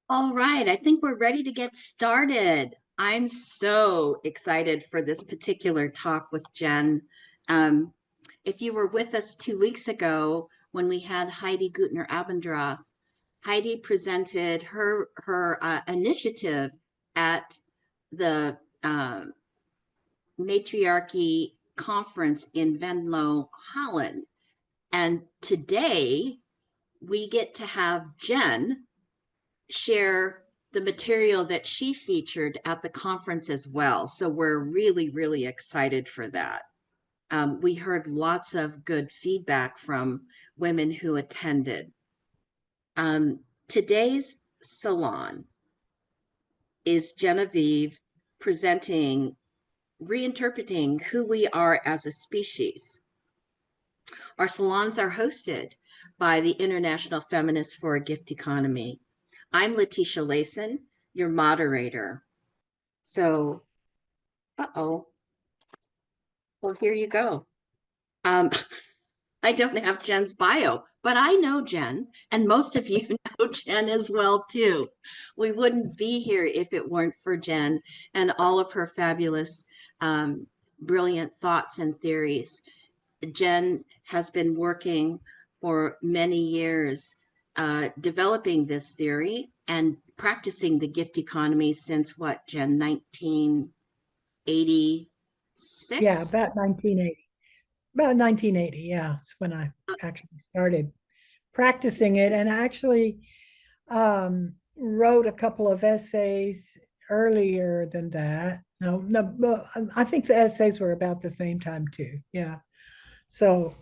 All right, I think we're ready to get started. I'm so excited for this particular talk with Jen. Um, if you were with us 2 weeks ago when we had Heidi Gutner Abendroth, Heidi presented her initiative at the Matriarchy Conference in Venlo, Holland. And today we get to have Jen share the material that she featured at the conference as well. So we're really, really excited for that. We heard lots of good feedback from women who attended. Today's salon is Genevieve presenting Reinterpreting Who We Are as a Species. Our salons are hosted by the International Feminists for a Gift Economy. I'm Letecia Layson, your moderator. So, uh-oh. Well, here you go. Um, I don't have Jen's bio, but I know Jen, and most of you know Jen as well, too. We wouldn't be here if it weren't for Jen and all of her fabulous, brilliant thoughts and theories. Jen has been working for many years developing this theory and practicing the gift economy since what, Jen, 1986? Yeah, about 1980. About 1980, yeah, it's when I actually started practicing it and actually wrote a couple of essays earlier than that. No, I think the essays were about the same time too. Yeah. So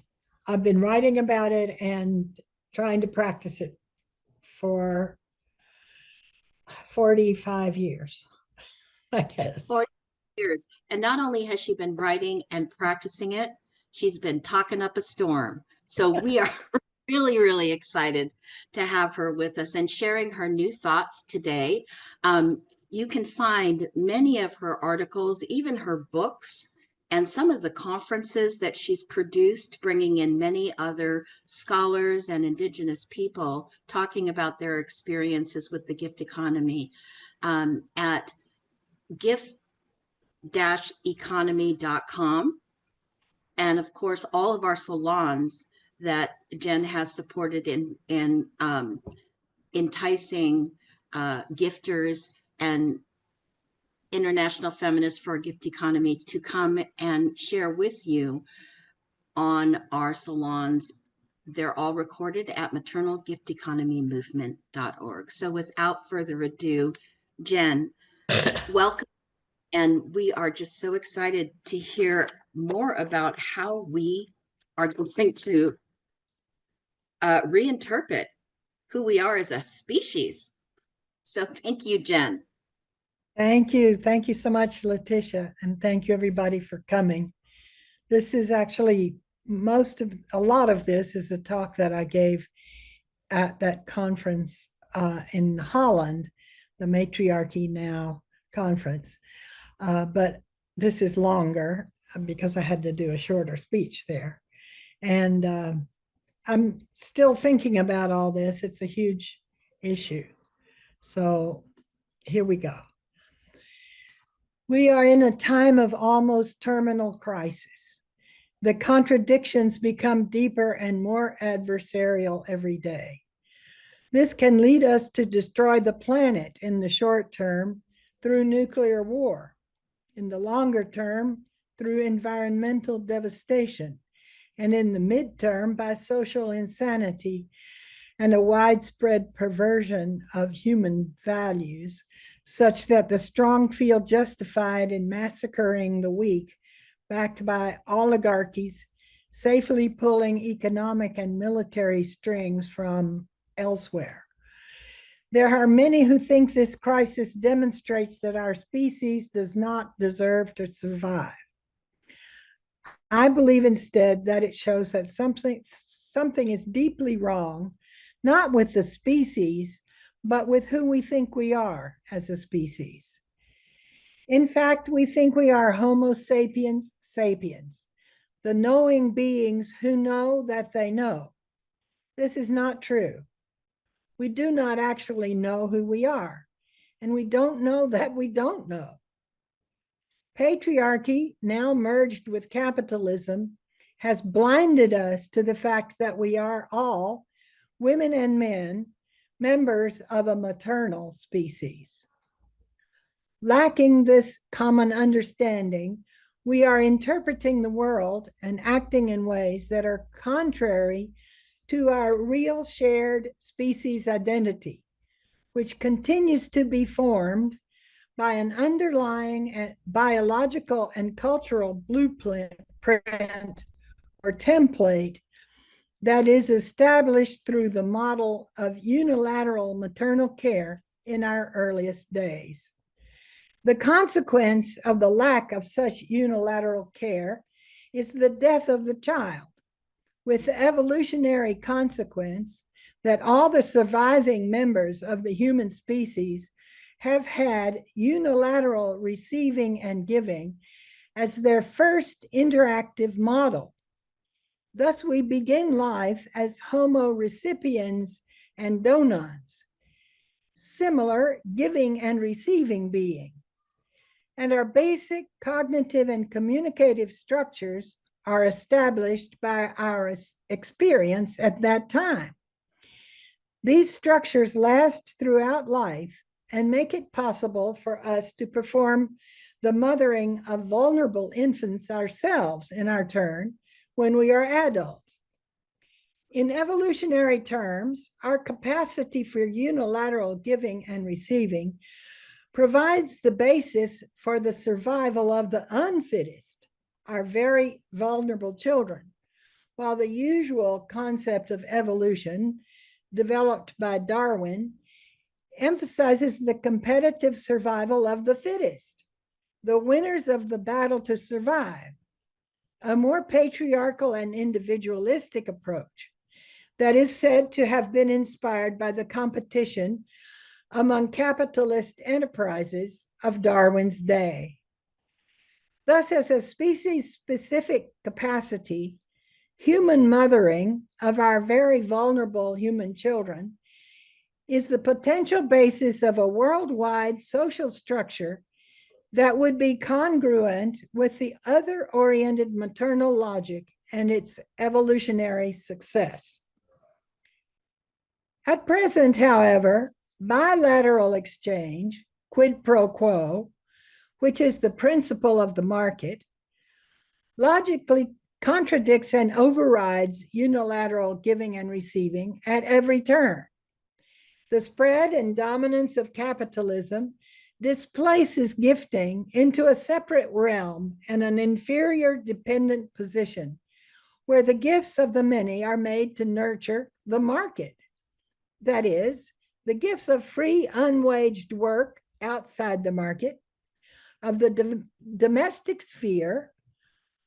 I've been writing about it and trying to practice it for 45 years, I guess. 40 years. And not only has she been writing and practicing it, she's been talking up a storm. So we are really, really excited to have her with us and sharing her new thoughts today. You can find many of her articles, even her books, and some of the conferences that she's produced, bringing in many other scholars and Indigenous people talking about their experiences with the gift economy at gift-economy.com. And of course, all of our salons that Jen has supported in enticing gifters and International Feminists for a Gift Economy to come and share with you on our salons. They're all recorded at maternalgifteconomymovement.org. So without further ado, Jen, welcome. And we are just so excited to hear more about how we are going to reinterpret who we are as a species. So thank you, Jen. Thank you. Thank you so much, Letecia. And thank you, everybody, for coming. This is actually a lot of this is a talk that I gave at that conference in Holland, the Matriarchy Now conference. But this is longer because I had to do a shorter speech there. And I'm still thinking about all this. It's a huge issue. So here we go. We are in a time of almost terminal crisis. The contradictions become deeper and more adversarial every day. This can lead us to destroy the planet in the short term through nuclear war, in the longer term through environmental devastation, and in the midterm by social insanity and a widespread perversion of human values, such that the strong feel justified in massacring the weak, backed by oligarchies, safely pulling economic and military strings from elsewhere. There are many who think this crisis demonstrates that our species does not deserve to survive. I believe instead that it shows that something is deeply wrong, not with the species, but with who we think we are as a species. In fact, we think we are Homo sapiens sapiens, the knowing beings who know that they know. This is not true. We do not actually know who we are, and we don't know that we don't know. Patriarchy, now merged with capitalism, has blinded us to the fact that we are all, women and men, members of a maternal species. Lacking this common understanding, we are interpreting the world and acting in ways that are contrary to our real shared species identity, which continues to be formed by an underlying biological and cultural blueprint or template that is established through the model of unilateral maternal care in our earliest days. The consequence of the lack of such unilateral care is the death of the child, with the evolutionary consequence that all the surviving members of the human species have had unilateral receiving and giving as their first interactive model. Thus, we begin life as Homo recipiens and donans, similar giving and receiving being. And our basic cognitive and communicative structures are established by our experience at that time. These structures last throughout life and make it possible for us to perform the mothering of vulnerable infants ourselves in our turn when we are adults. In evolutionary terms, our capacity for unilateral giving and receiving provides the basis for the survival of the unfittest, our very vulnerable children, while the usual concept of evolution, developed by Darwin, emphasizes the competitive survival of the fittest, the winners of the battle to survive, a more patriarchal and individualistic approach that is said to have been inspired by the competition among capitalist enterprises of Darwin's day. Thus, as a species-specific capacity, human mothering of our very vulnerable human children is the potential basis of a worldwide social structure that would be congruent with the other-oriented maternal logic and its evolutionary success. At present, however, bilateral exchange, quid pro quo, which is the principle of the market, logically contradicts and overrides unilateral giving and receiving at every turn. The spread and dominance of capitalism displaces gifting into a separate realm and an inferior dependent position, where the gifts of the many are made to nurture the market. That is, the gifts of free, unwaged work outside the market, of the domestic sphere,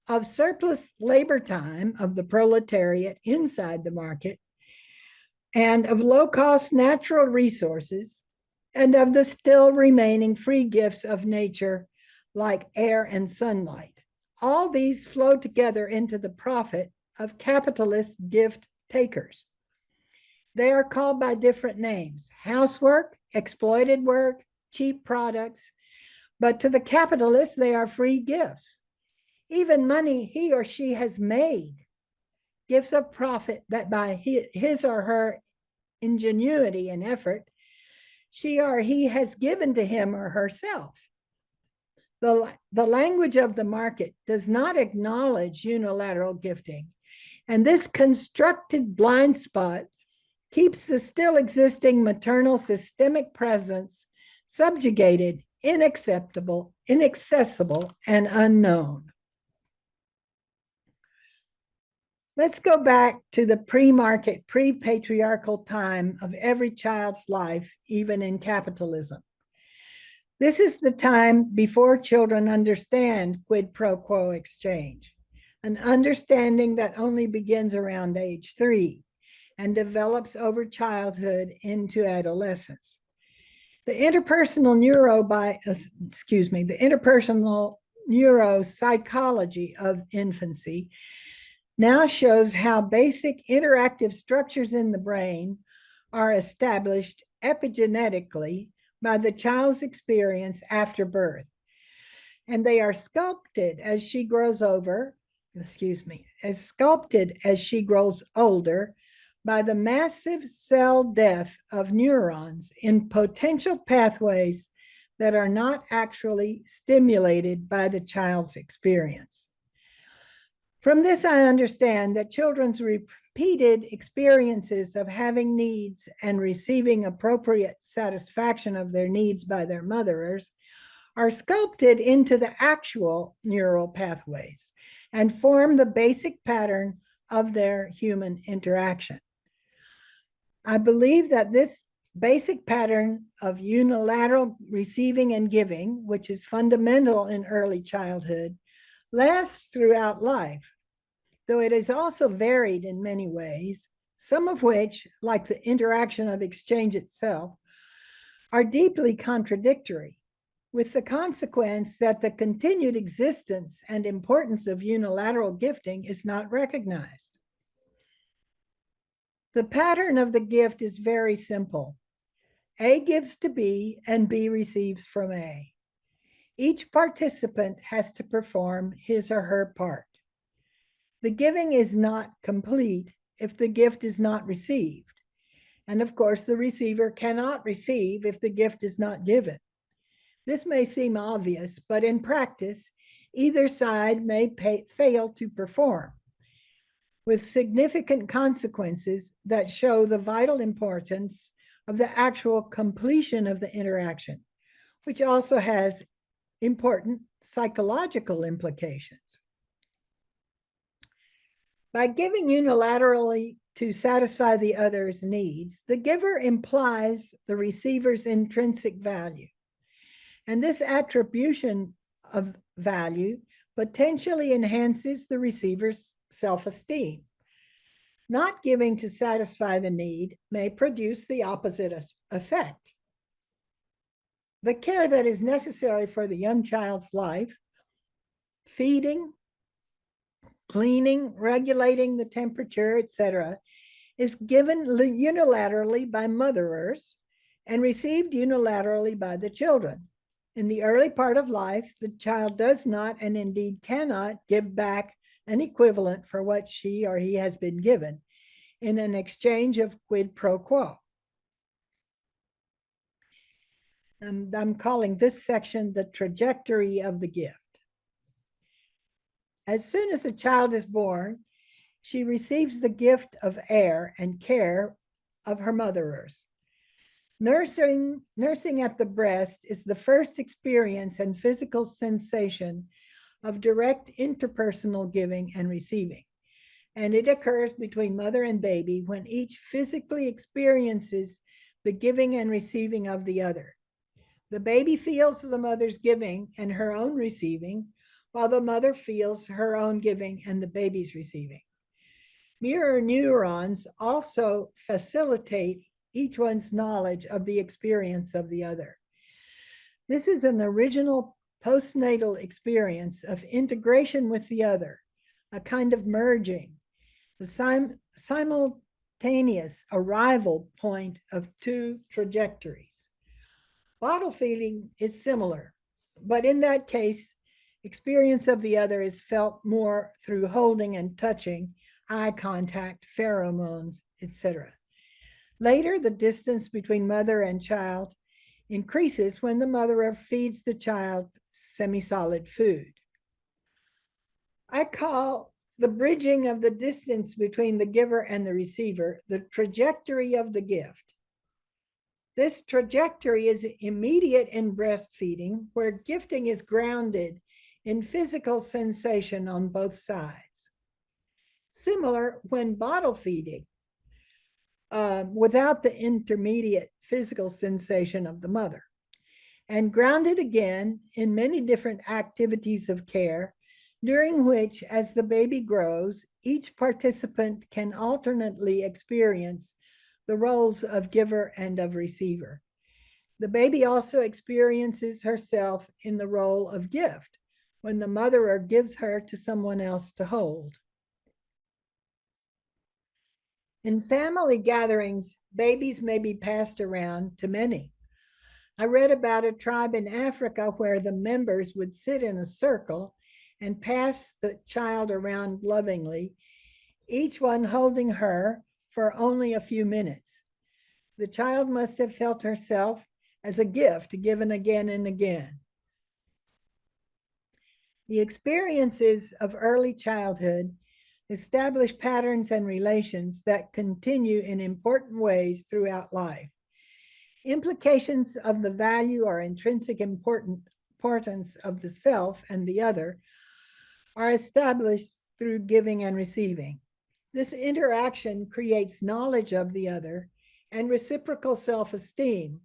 of surplus labor time of the proletariat inside the market, and of low-cost natural resources, and of the still remaining free gifts of nature like air and sunlight. All these flow together into the profit of capitalist gift takers. They are called by different names: housework, exploited work, cheap products, but to the capitalist, they are free gifts. Even money he or she has made, gifts of profit that by his or her ingenuity and effort, she or he has given to him or herself. The language of the market does not acknowledge unilateral gifting, and this constructed blind spot keeps the still existing maternal systemic presence subjugated, inaccessible, and unknown. Let's go back to the pre-market, pre-patriarchal time of every child's life, even in capitalism. This is the time before children understand quid pro quo exchange, an understanding that only begins around age 3 and develops over childhood into adolescence. The interpersonal neuropsychology of infancy now shows how basic interactive structures in the brain are established epigenetically by the child's experience after birth, and they are sculpted as she grows older by the massive cell death of neurons in potential pathways that are not actually stimulated by the child's experience. From this, I understand that children's repeated experiences of having needs and receiving appropriate satisfaction of their needs by their mothers are sculpted into the actual neural pathways and form the basic pattern of their human interaction. I believe that this basic pattern of unilateral receiving and giving, which is fundamental in early childhood, lasts throughout life, though it is also varied in many ways, some of which, like the interaction of exchange itself, are deeply contradictory, with the consequence that the continued existence and importance of unilateral gifting is not recognized. The pattern of the gift is very simple. A gives to B and B receives from A. Each participant has to perform his or her part. The giving is not complete if the gift is not received. And of course, the receiver cannot receive if the gift is not given. This may seem obvious, but in practice, either side may fail to perform, with significant consequences that show the vital importance of the actual completion of the interaction, which also has important psychological implications. By giving unilaterally to satisfy the other's needs, the giver implies the receiver's intrinsic value. And this attribution of value potentially enhances the receiver's self-esteem. Not giving to satisfy the need may produce the opposite effect. The care that is necessary for the young child's life, feeding, cleaning, regulating the temperature, etc., is given unilaterally by motherers and received unilaterally by the children. In the early part of life, the child does not and indeed cannot give back an equivalent for what she or he has been given in an exchange of quid pro quo. I'm calling this section the trajectory of the gift. As soon as a child is born, she receives the gift of air and care of her motherers. Nursing at the breast is the first experience and physical sensation of direct interpersonal giving and receiving. And it occurs between mother and baby when each physically experiences the giving and receiving of the other. The baby feels the mother's giving and her own receiving, while the mother feels her own giving and the baby's receiving. Mirror neurons also facilitate each one's knowledge of the experience of the other. This is an original postnatal experience of integration with the other, a kind of merging, the simultaneous arrival point of two trajectories. Bottle feeding is similar, but in that case, experience of the other is felt more through holding and touching, eye contact, pheromones, etc. Later, the distance between mother and child increases when the mother feeds the child semi-solid food. I call the bridging of the distance between the giver and the receiver the trajectory of the gift. This trajectory is immediate in breastfeeding, where gifting is grounded in physical sensation on both sides. Similar when bottle feeding, without the intermediate physical sensation of the mother, and grounded again in many different activities of care, during which, as the baby grows, each participant can alternately experience the roles of giver and of receiver. The baby also experiences herself in the role of gift when the mother gives her to someone else to hold. In family gatherings, babies may be passed around to many. I read about a tribe in Africa where the members would sit in a circle and pass the child around lovingly, each one holding her for only a few minutes. The child must have felt herself as a gift given again and again. The experiences of early childhood establish patterns and relations that continue in important ways throughout life. Implications of the value or intrinsic importance of the self and the other are established through giving and receiving. This interaction creates knowledge of the other and reciprocal self-esteem,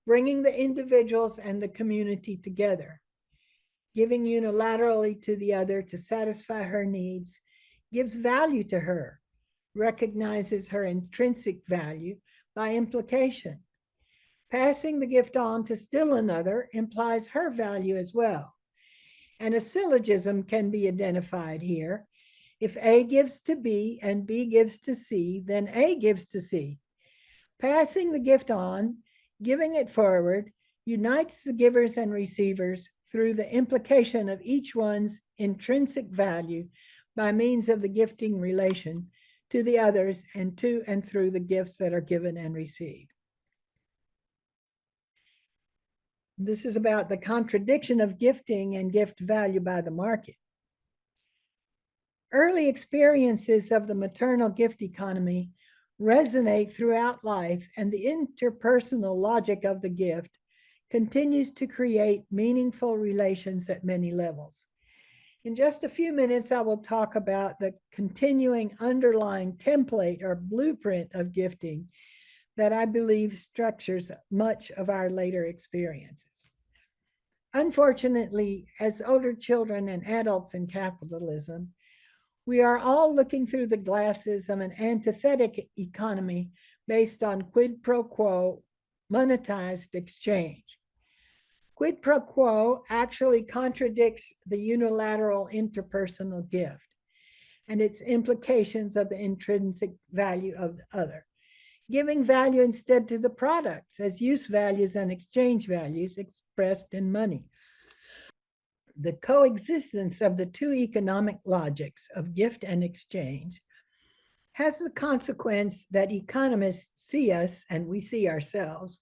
bringing the individuals and the community together. Giving unilaterally to the other to satisfy her needs gives value to her, recognizes her intrinsic value by implication. Passing the gift on to still another implies her value as well. And a syllogism can be identified here. If A gives to B and B gives to C, then A gives to C. Passing the gift on, giving it forward, unites the givers and receivers through the implication of each one's intrinsic value by means of the gifting relation to the others and to and through the gifts that are given and received. This is about the contradiction of gifting and gift value by the market. Early experiences of the maternal gift economy resonate throughout life, and the interpersonal logic of the gift continues to create meaningful relations at many levels. In just a few minutes, I will talk about the continuing underlying template or blueprint of gifting that I believe structures much of our later experiences. Unfortunately, as older children and adults in capitalism, we are all looking through the glasses of an antithetic economy based on quid pro quo monetized exchange. Quid pro quo actually contradicts the unilateral interpersonal gift and its implications of the intrinsic value of the other, giving value instead to the products as use values and exchange values expressed in money. The coexistence of the two economic logics of gift and exchange has the consequence that economists see us, and we see ourselves,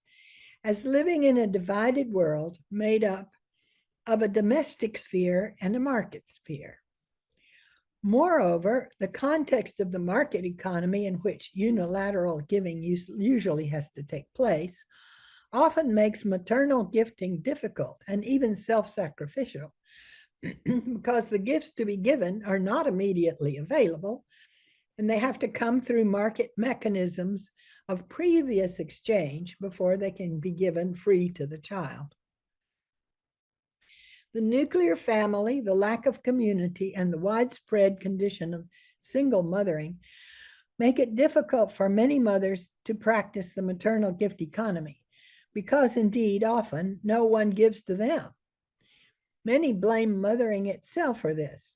as living in a divided world made up of a domestic sphere and a market sphere. Moreover, the context of the market economy in which unilateral giving usually has to take place often makes maternal gifting difficult and even self-sacrificial because the gifts to be given are not immediately available, and they have to come through market mechanisms of previous exchange before they can be given free to the child. The nuclear family, the lack of community, and the widespread condition of single mothering make it difficult for many mothers to practice the maternal gift economy because indeed often no one gives to them. Many blame mothering itself for this,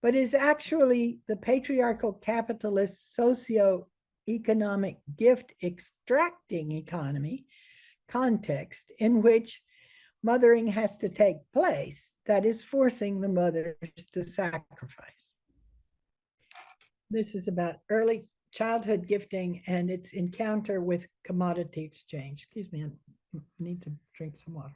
but is actually the patriarchal capitalist socio-economic gift extracting economy context in which mothering has to take place that is forcing the mothers to sacrifice. This is about early childhood gifting and its encounter with commodity exchange. Excuse me, I need to drink some water.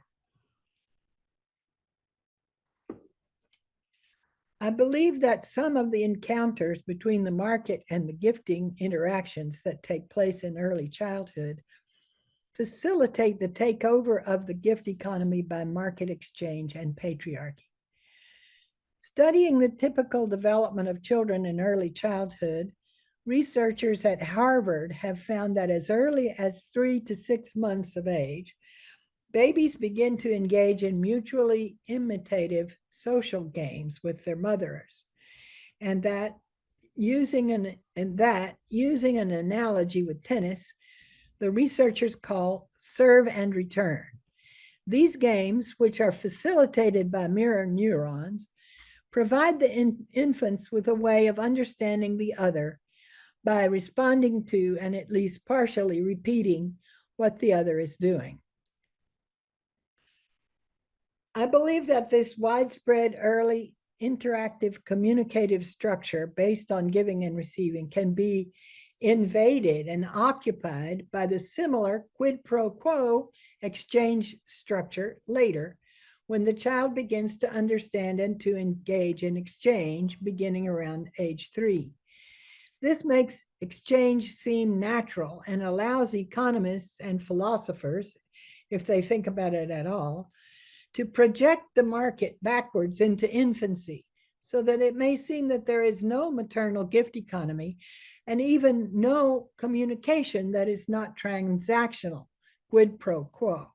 I believe that some of the encounters between the market and the gifting interactions that take place in early childhood facilitate the takeover of the gift economy by market exchange and patriarchy. Studying the typical development of children in early childhood, researchers at Harvard have found that as early as 3 to 6 months of age, babies begin to engage in mutually imitative social games with their mothers, and that using an analogy with tennis, the researchers call serve and return. These games, which are facilitated by mirror neurons, provide the infants with a way of understanding the other by responding to and at least partially repeating what the other is doing. I believe that this widespread early interactive communicative structure based on giving and receiving can be invaded and occupied by the similar quid pro quo exchange structure later, when the child begins to understand and to engage in exchange beginning around age 3. This makes exchange seem natural and allows economists and philosophers, if they think about it at all, to project the market backwards into infancy, so that it may seem that there is no maternal gift economy and even no communication that is not transactional, quid pro quo.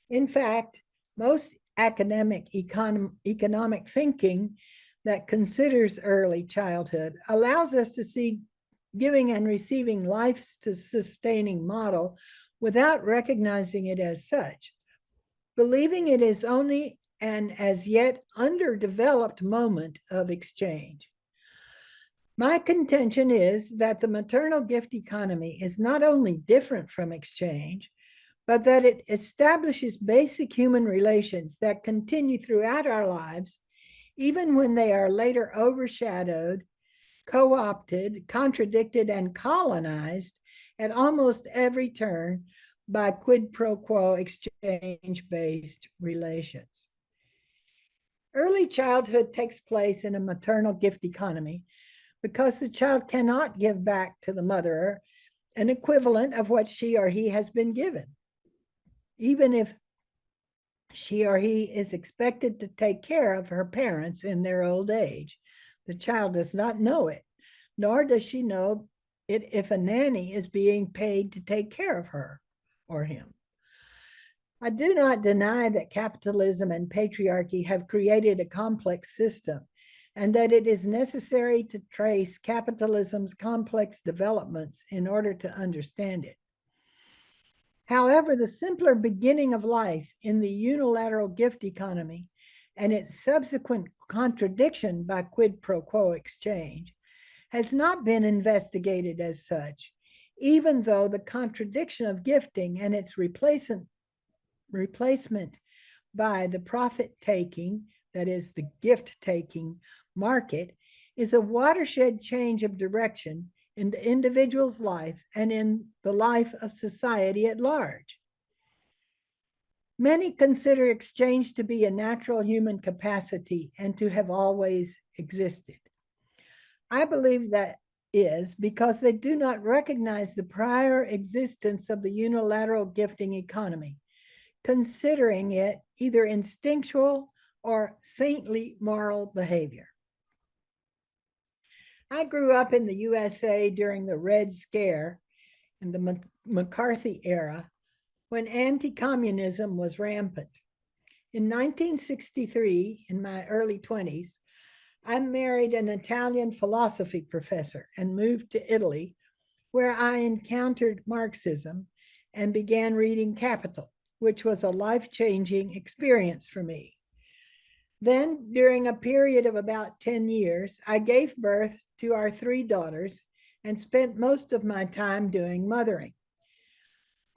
In fact, most academic economic thinking that considers early childhood allows us to see giving and receiving life-sustaining model without recognizing it as such, believing it is only an as yet underdeveloped moment of exchange. My contention is that the maternal gift economy is not only different from exchange, but that it establishes basic human relations that continue throughout our lives, even when they are later overshadowed, co-opted, contradicted, and colonized at almost every turn by quid pro quo exchange-based relations. Early childhood takes place in a maternal gift economy because the child cannot give back to the mother an equivalent of what she or he has been given. Even if she or he is expected to take care of her parents in their old age, the child does not know it, nor does she know it if a nanny is being paid to take care of her or him. I do not deny that capitalism and patriarchy have created a complex system, and that it is necessary to trace capitalism's complex developments in order to understand it. However, the simpler beginning of life in the unilateral gift economy and its subsequent contradiction by quid pro quo exchange has not been investigated as such, even though the contradiction of gifting and its replacement by the profit-taking, that is the gift-taking market, is a watershed change of direction in the individual's life and in the life of society at large. Many consider exchange to be a natural human capacity and to have always existed. I believe that is because they do not recognize the prior existence of the unilateral gifting economy, considering it either instinctual or saintly moral behavior. I grew up in the USA during the Red Scare and the McCarthy era, when anti-communism was rampant. In 1963, in my early 20s, I married an Italian philosophy professor and moved to Italy, where I encountered Marxism and began reading Capital, which was a life-changing experience for me. Then, during a period of about 10 years, I gave birth to our 3 daughters and spent most of my time doing mothering.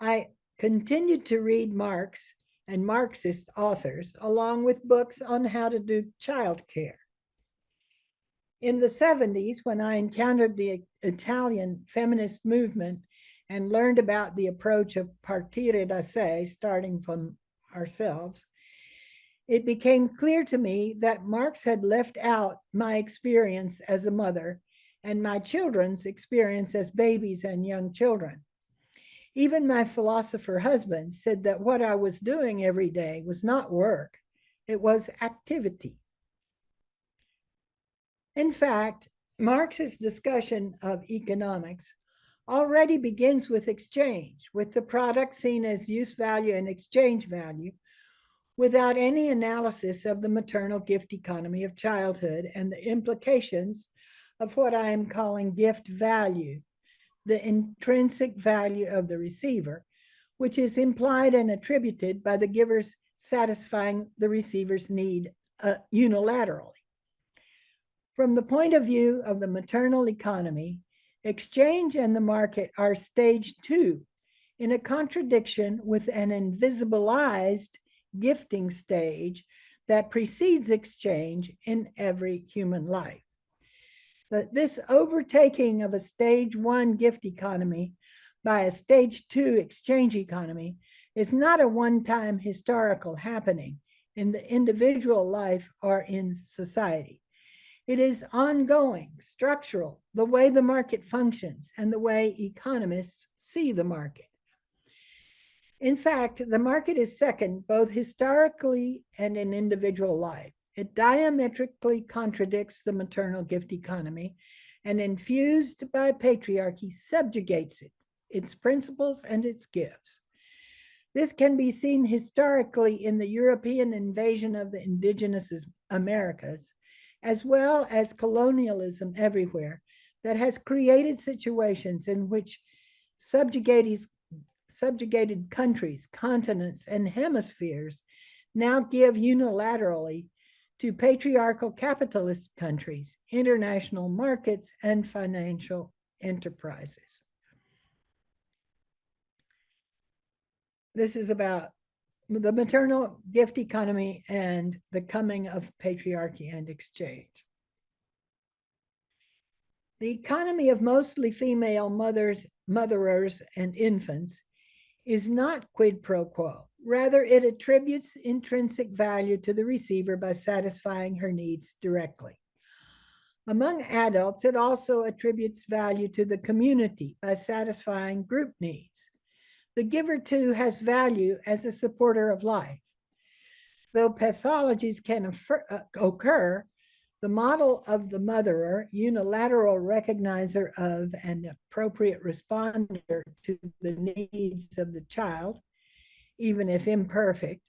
I continued to read Marx and Marxist authors, along with books on how to do childcare. In the 70s, when I encountered the Italian feminist movement and learned about the approach of partire da sé, starting from ourselves, it became clear to me that Marx had left out my experience as a mother and my children's experience as babies and young children. Even my philosopher husband said that what I was doing every day was not work, it was activity. In fact, Marx's discussion of economics already begins with exchange, with the product seen as use value and exchange value, without any analysis of the maternal gift economy of childhood and the implications of what I am calling gift value, the intrinsic value of the receiver, which is implied and attributed by the givers satisfying the receiver's need unilaterally. From the point of view of the maternal economy, Exchange and the market are stage two, in a contradiction with an invisibilized gifting stage that precedes exchange in every human life. This overtaking of a stage one gift economy by a stage two exchange economy is not a one-time historical happening in the individual life or in society. It is ongoing, structural, the way the market functions and the way economists see the market. In fact, the market is second both historically and in individual life. It diametrically contradicts the maternal gift economy, and infused by patriarchy, subjugates it, its principles and its gifts. This can be seen historically in the European invasion of the indigenous Americas, as well as colonialism everywhere, that has created situations in which subjugated countries, continents, and hemispheres now give unilaterally to patriarchal capitalist countries, international markets, and financial enterprises. This is about the maternal gift economy and the coming of patriarchy and exchange. The economy of mostly female motherers, and infants is not quid pro quo. Rather, it attributes intrinsic value to the receiver by satisfying her needs directly. Among adults, it also attributes value to the community by satisfying group needs. The giver, too, has value as a supporter of life. Though pathologies can occur, the model of the motherer, unilateral recognizer of and appropriate responder to the needs of the child, even if imperfect,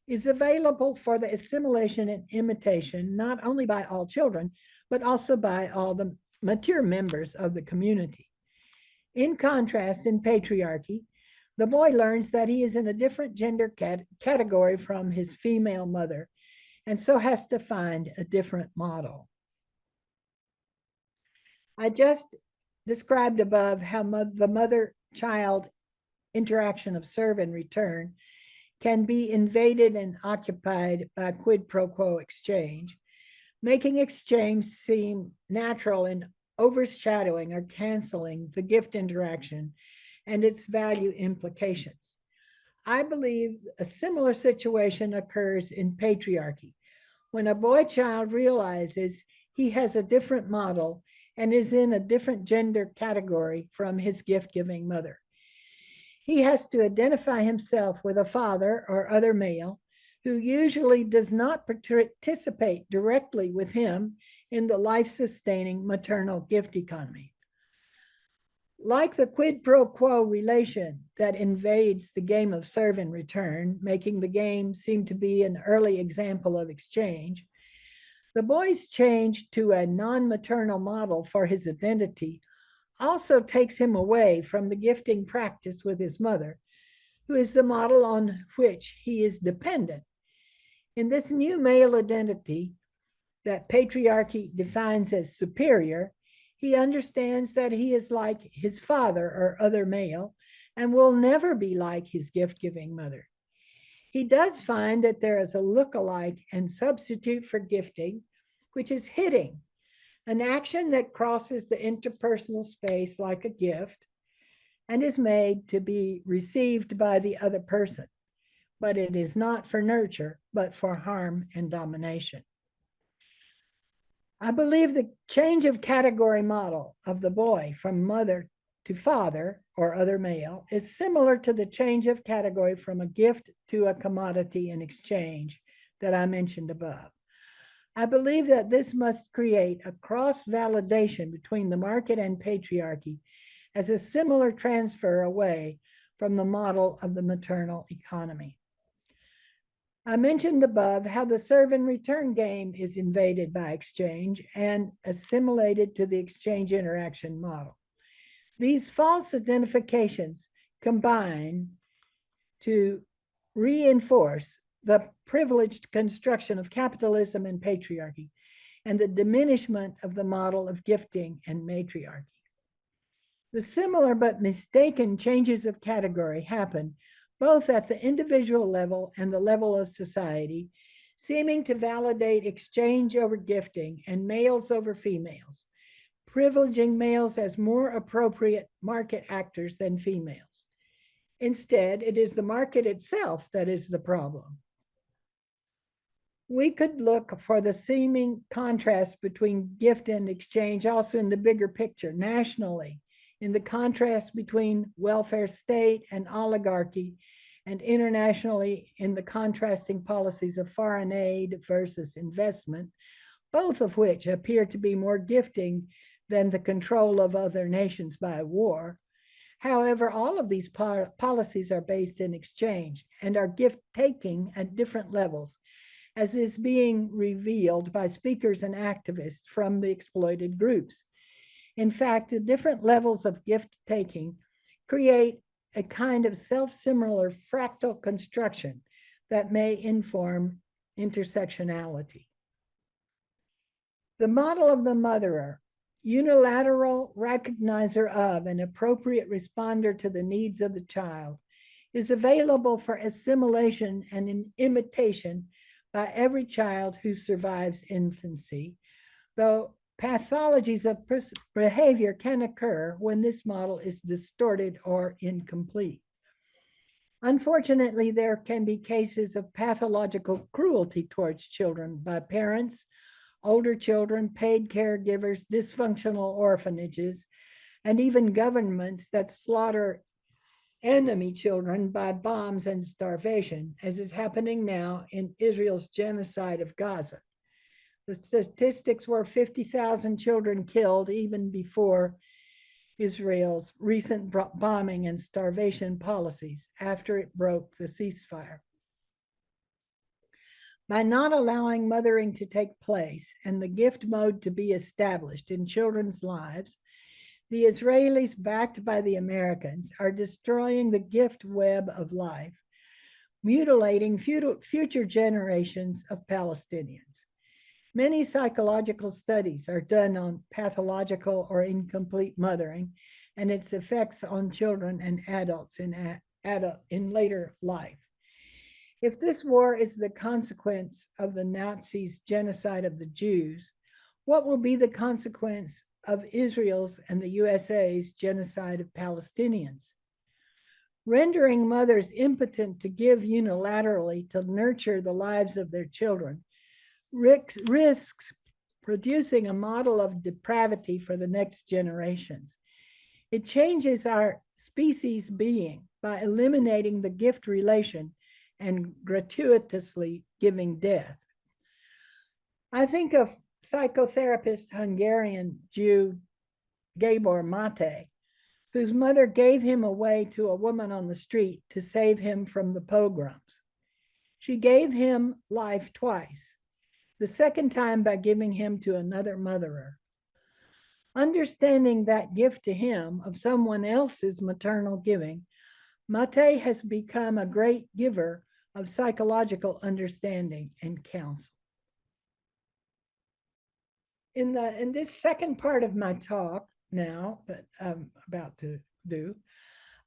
is available for the assimilation and imitation not only by all children, but also by all the mature members of the community. In contrast, in patriarchy, the boy learns that he is in a different gender category from his female mother, and so has to find a different model. I just described above how the mother-child interaction of serve and return can be invaded and occupied by quid pro quo exchange, making exchange seem natural and overshadowing or canceling the gift interaction and its value implications. I believe a similar situation occurs in patriarchy, when a boy child realizes he has a different model and is in a different gender category from his gift-giving mother. He has to identify himself with a father or other male who usually does not participate directly with him in the life-sustaining maternal gift economy. Like the quid pro quo relation that invades the game of serve and return, making the game seem to be an early example of exchange, the boy's change to a non-maternal model for his identity also takes him away from the gifting practice with his mother, who is the model on which he is dependent. In this new male identity that patriarchy defines as superior, he understands that he is like his father or other male and will never be like his gift-giving mother. He does find that there is a look-alike and substitute for gifting, which is hitting, an action that crosses the interpersonal space like a gift and is made to be received by the other person, but it is not for nurture, but for harm and domination. I believe the change of category model of the boy from mother to father or other male is similar to the change of category from a gift to a commodity in exchange that I mentioned above. I believe that this must create a cross-validation between the market and patriarchy as a similar transfer away from the model of the maternal economy. I mentioned above how the serve and return game is invaded by exchange and assimilated to the exchange interaction model. These false identifications combine to reinforce the privileged construction of capitalism and patriarchy and the diminishment of the model of gifting and matriarchy. The similar but mistaken changes of category happen both at the individual level and the level of society, seeming to validate exchange over gifting and males over females, privileging males as more appropriate market actors than females. Instead, it is the market itself that is the problem. We could look for the seeming contrast between gift and exchange also in the bigger picture, nationally, in the contrast between welfare state and oligarchy, and internationally in the contrasting policies of foreign aid versus investment, both of which appear to be more gifting than the control of other nations by war. However, all of these policies are based in exchange and are gift taking at different levels, as is being revealed by speakers and activists from the exploited groups. In fact, the different levels of gift taking create a kind of self-similar fractal construction that may inform intersectionality. The model of the motherer, unilateral recognizer of and appropriate responder to the needs of the child, is available for assimilation and imitation by every child who survives infancy, though pathologies of behavior can occur when this model is distorted or incomplete. Unfortunately, there can be cases of pathological cruelty towards children by parents, older children, paid caregivers, dysfunctional orphanages, and even governments that slaughter enemy children by bombs and starvation, as is happening now in Israel's genocide of Gaza. The statistics were 50,000 children killed even before Israel's recent bombing and starvation policies after it broke the ceasefire. By not allowing mothering to take place and the gift mode to be established in children's lives, the Israelis, backed by the Americans, are destroying the gift web of life, mutilating future generations of Palestinians. Many psychological studies are done on pathological or incomplete mothering and its effects on children and adults in later life. If this war is the consequence of the Nazis' genocide of the Jews, what will be the consequence of Israel's and the USA's genocide of Palestinians? Rendering mothers impotent to give unilaterally to nurture the lives of their children risks producing a model of depravity for the next generations. It changes our species being by eliminating the gift relation and gratuitously giving death. I think of psychotherapist Hungarian Jew Gabor Mate, whose mother gave him away to a woman on the street to save him from the pogroms. She gave him life twice, the second time by giving him to another motherer. Understanding that gift to him of someone else's maternal giving, Mate has become a great giver of psychological understanding and counsel. In this second part of my talk now that I'm about to do,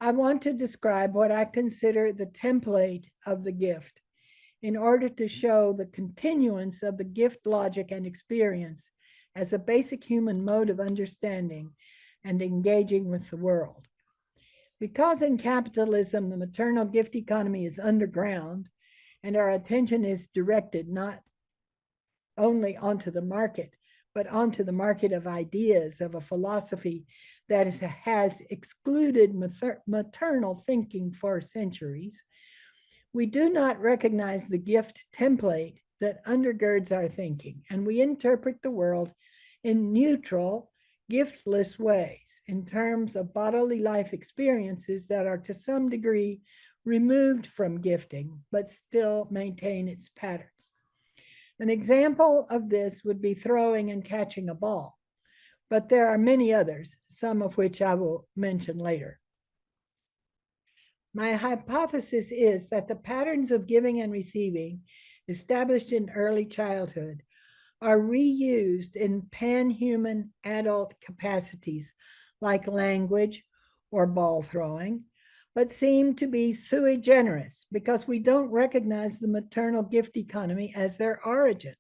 I want to describe what I consider the template of the gift in order to show the continuance of the gift logic and experience as a basic human mode of understanding and engaging with the world. Because in capitalism, the maternal gift economy is underground and our attention is directed not only onto the market, but onto the market of ideas, of a philosophy that has excluded maternal thinking for centuries, we do not recognize the gift template that undergirds our thinking, and we interpret the world in neutral, giftless ways in terms of bodily life experiences that are to some degree removed from gifting, but still maintain its patterns. An example of this would be throwing and catching a ball, but there are many others, some of which I will mention later. My hypothesis is that the patterns of giving and receiving established in early childhood are reused in pan-human adult capacities like language or ball throwing, but seem to be sui generis because we don't recognize the maternal gift economy as their origin.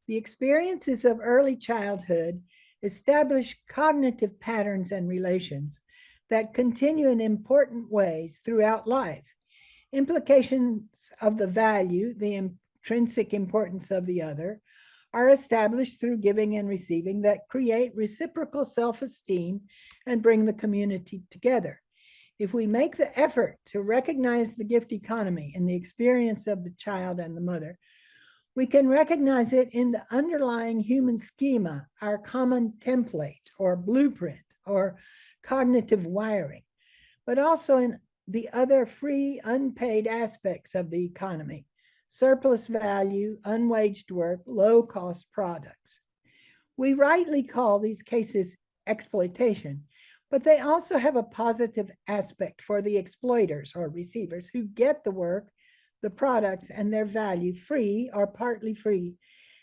The experiences of early childhood establish cognitive patterns and relations that continue in important ways throughout life. Implications of the value, the intrinsic importance of the other, are established through giving and receiving that create reciprocal self-esteem and bring the community together. If we make the effort to recognize the gift economy in the experience of the child and the mother, we can recognize it in the underlying human schema, our common template or blueprint or cognitive wiring, but also in the other free, unpaid aspects of the economy: surplus value, unwaged work, low-cost products. We rightly call these cases exploitation, but they also have a positive aspect for the exploiters or receivers who get the work, the products, and their value free or partly free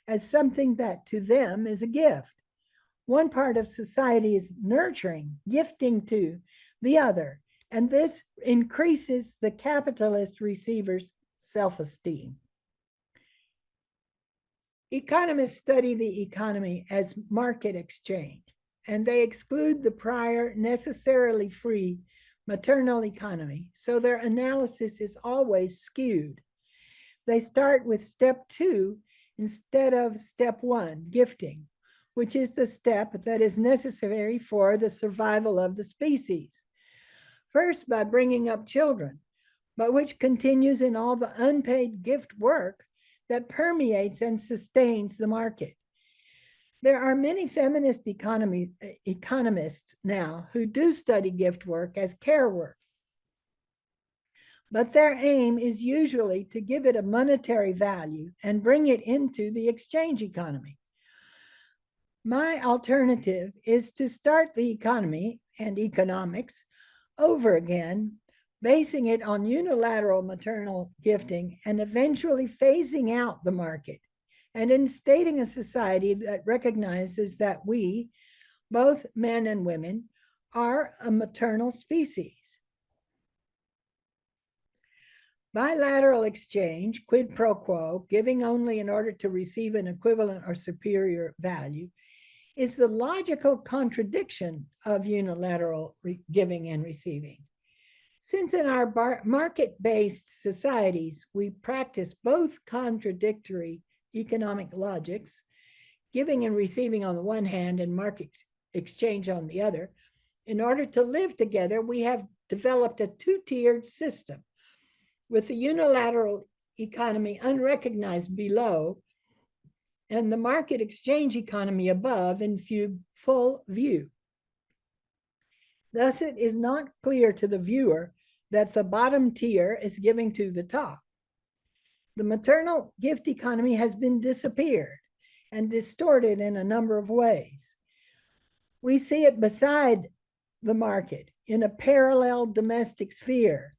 as something that to them is a gift. One part of society is nurturing, gifting to the other, and this increases the capitalist receiver's self-esteem. Economists study the economy as market exchange, and they exclude the prior necessarily free maternal economy, so their analysis is always skewed. They start with step 2 instead of step 1, gifting, which is the step that is necessary for the survival of the species. First, by bringing up children, but which continues in all the unpaid gift work that permeates and sustains the market. There are many feminist economists now who do study gift work as care work, but their aim is usually to give it a monetary value and bring it into the exchange economy. My alternative is to start the economy and economics over again, basing it on unilateral maternal gifting and eventually phasing out the market, and instating a society that recognizes that we, both men and women, are a maternal species. Bilateral exchange, quid pro quo, giving only in order to receive an equivalent or superior value, is the logical contradiction of unilateral giving and receiving. Since in our market-based societies, we practice both contradictory economic logics, giving and receiving on the one hand and market exchange on the other, in order to live together, we have developed a two-tiered system, with the unilateral economy unrecognized below and the market exchange economy above in full view. Thus, it is not clear to the viewer that the bottom tier is giving to the top. The maternal gift economy has been disappeared and distorted in a number of ways. We see it beside the market in a parallel domestic sphere,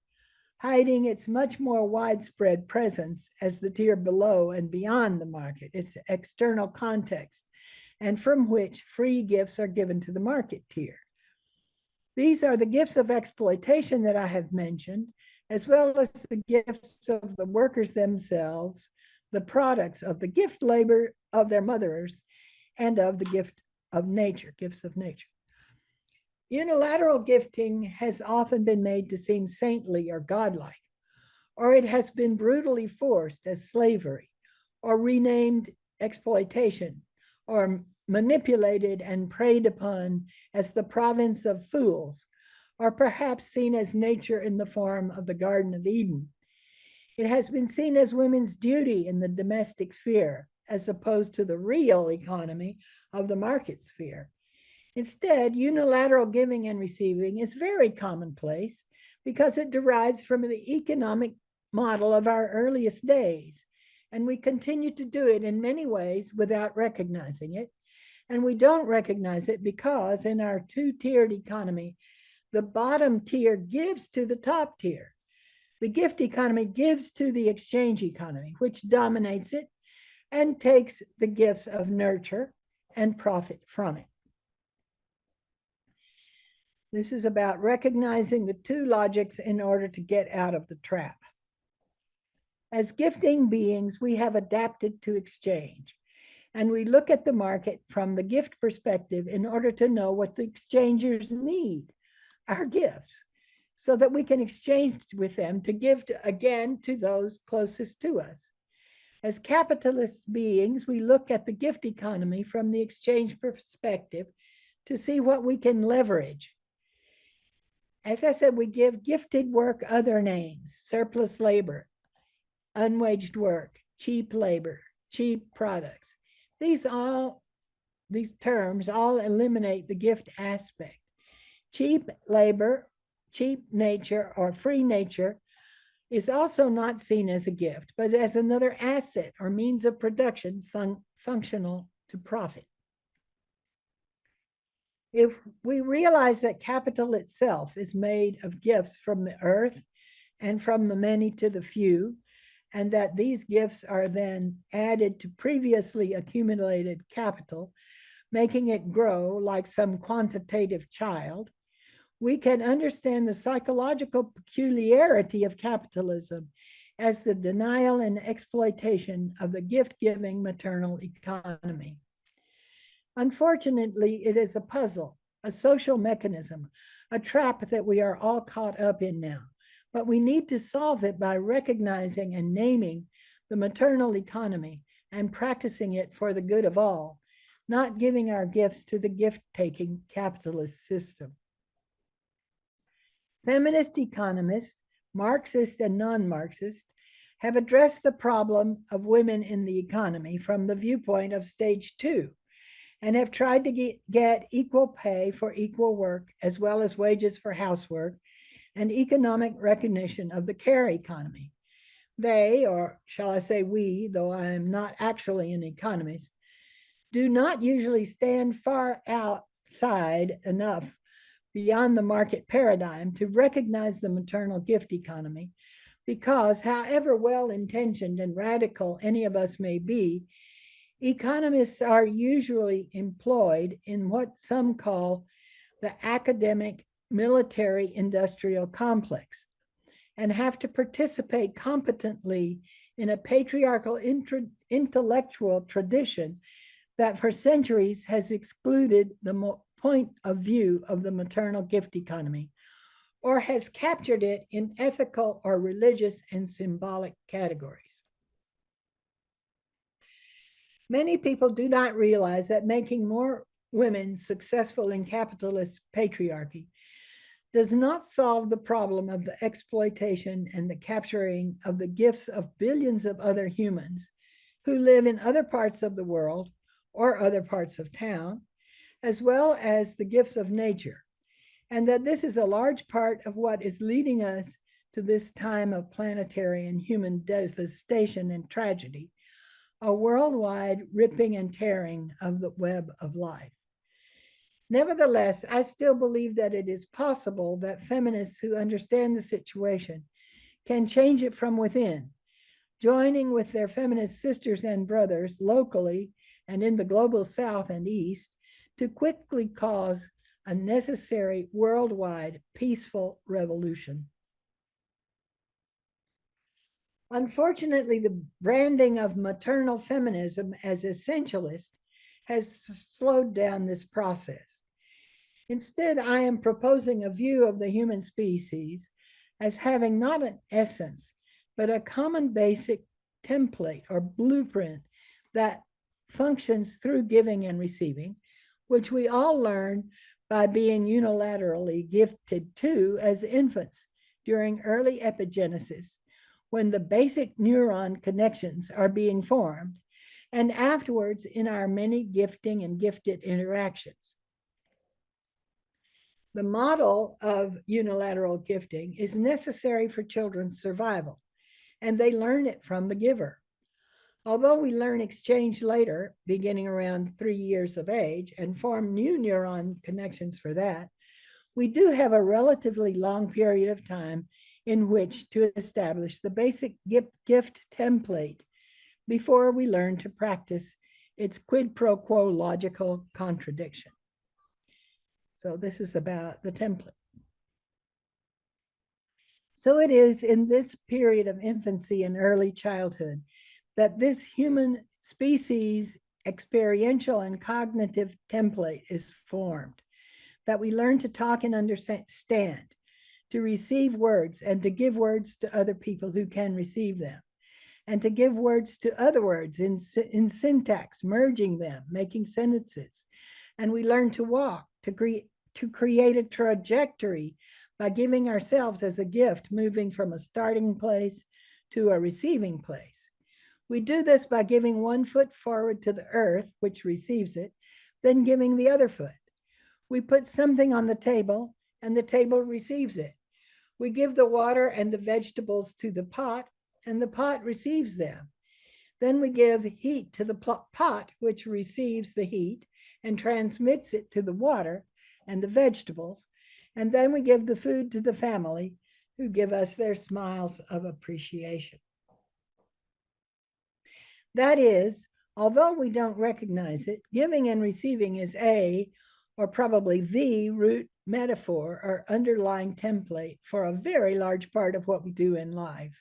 hiding its much more widespread presence as the tier below and beyond the market, its external context, and from which free gifts are given to the market tier. These are the gifts of exploitation that I have mentioned, as well as the gifts of the workers themselves, the products of the gift labor of their mothers, and of the gift of nature, gifts of nature. Unilateral gifting has often been made to seem saintly or godlike, or it has been brutally forced as slavery, or renamed exploitation, or manipulated and preyed upon as the province of fools, or perhaps seen as nature in the form of the Garden of Eden. It has been seen as women's duty in the domestic sphere, as opposed to the real economy of the market sphere. Instead, unilateral giving and receiving is very commonplace because it derives from the economic model of our earliest days, and we continue to do it in many ways without recognizing it. And we don't recognize it because in our two-tiered economy, the bottom tier gives to the top tier. The gift economy gives to the exchange economy, which dominates it and takes the gifts of nurture and profit from it. This is about recognizing the two logics in order to get out of the trap. As gifting beings, we have adapted to exchange, and we look at the market from the gift perspective in order to know what the exchangers need, our gifts, so that we can exchange with them to give again to those closest to us. As capitalist beings, we look at the gift economy from the exchange perspective to see what we can leverage. As I said, we give gifted work other names: surplus labor, unwaged work, cheap labor, cheap products. These terms all eliminate the gift aspect. Cheap labor, cheap nature, or free nature is also not seen as a gift, but as another asset or means of production functional to profit. If we realize that capital itself is made of gifts from the earth and from the many to the few, and that these gifts are then added to previously accumulated capital, making it grow like some quantitative child, we can understand the psychological peculiarity of capitalism as the denial and exploitation of the gift-giving maternal economy. Unfortunately, it is a puzzle, a social mechanism, a trap that we are all caught up in now. But we need to solve it by recognizing and naming the maternal economy and practicing it for the good of all, not giving our gifts to the gift-taking capitalist system. Feminist economists, Marxist and non-Marxist, have addressed the problem of women in the economy from the viewpoint of stage 2, and have tried to get equal pay for equal work, as well as wages for housework, and economic recognition of the care economy. They, or shall I say we, though I am not actually an economist, do not usually stand far outside enough beyond the market paradigm to recognize the maternal gift economy, because however well-intentioned and radical any of us may be, economists are usually employed in what some call the academic military industrial complex, and have to participate competently in a patriarchal intellectual tradition that for centuries has excluded the point of view of the maternal gift economy, or has captured it in ethical or religious and symbolic categories. Many people do not realize that making more women successful in capitalist patriarchy does not solve the problem of the exploitation and the capturing of the gifts of billions of other humans who live in other parts of the world or other parts of town, as well as the gifts of nature, and that this is a large part of what is leading us to this time of planetary and human devastation and tragedy, a worldwide ripping and tearing of the web of life. Nevertheless, I still believe that it is possible that feminists who understand the situation can change it from within, joining with their feminist sisters and brothers locally and in the global South and East to quickly cause a necessary worldwide peaceful revolution. Unfortunately, the branding of maternal feminism as essentialist has slowed down this process. Instead, I am proposing a view of the human species as having not an essence, but a common basic template or blueprint that functions through giving and receiving, which we all learn by being unilaterally gifted to as infants during early epigenesis, when the basic neuron connections are being formed, and afterwards in our many gifting and gifted interactions. The model of unilateral gifting is necessary for children's survival, and they learn it from the giver. Although we learn exchange later, beginning around 3 years of age, and form new neuron connections for that, we do have a relatively long period of time in which to establish the basic gift template before we learn to practice its quid pro quo logical contradiction. So this is about the template. So it is in this period of infancy and early childhood that this human species experiential and cognitive template is formed, that we learn to talk and understand, to receive words and to give words to other people who can receive them, and to give words to other words in syntax, merging them, making sentences. And we learn to walk, to create a trajectory by giving ourselves as a gift, moving from a starting place to a receiving place. We do this by giving one foot forward to the earth, which receives it, then giving the other foot. We put something on the table and the table receives it. We give the water and the vegetables to the pot and the pot receives them. Then we give heat to the pot, which receives the heat and transmits it to the water and the vegetables. And then we give the food to the family who give us their smiles of appreciation. That is, although we don't recognize it, giving and receiving is or probably the root metaphor or underlying template for a very large part of what we do in life.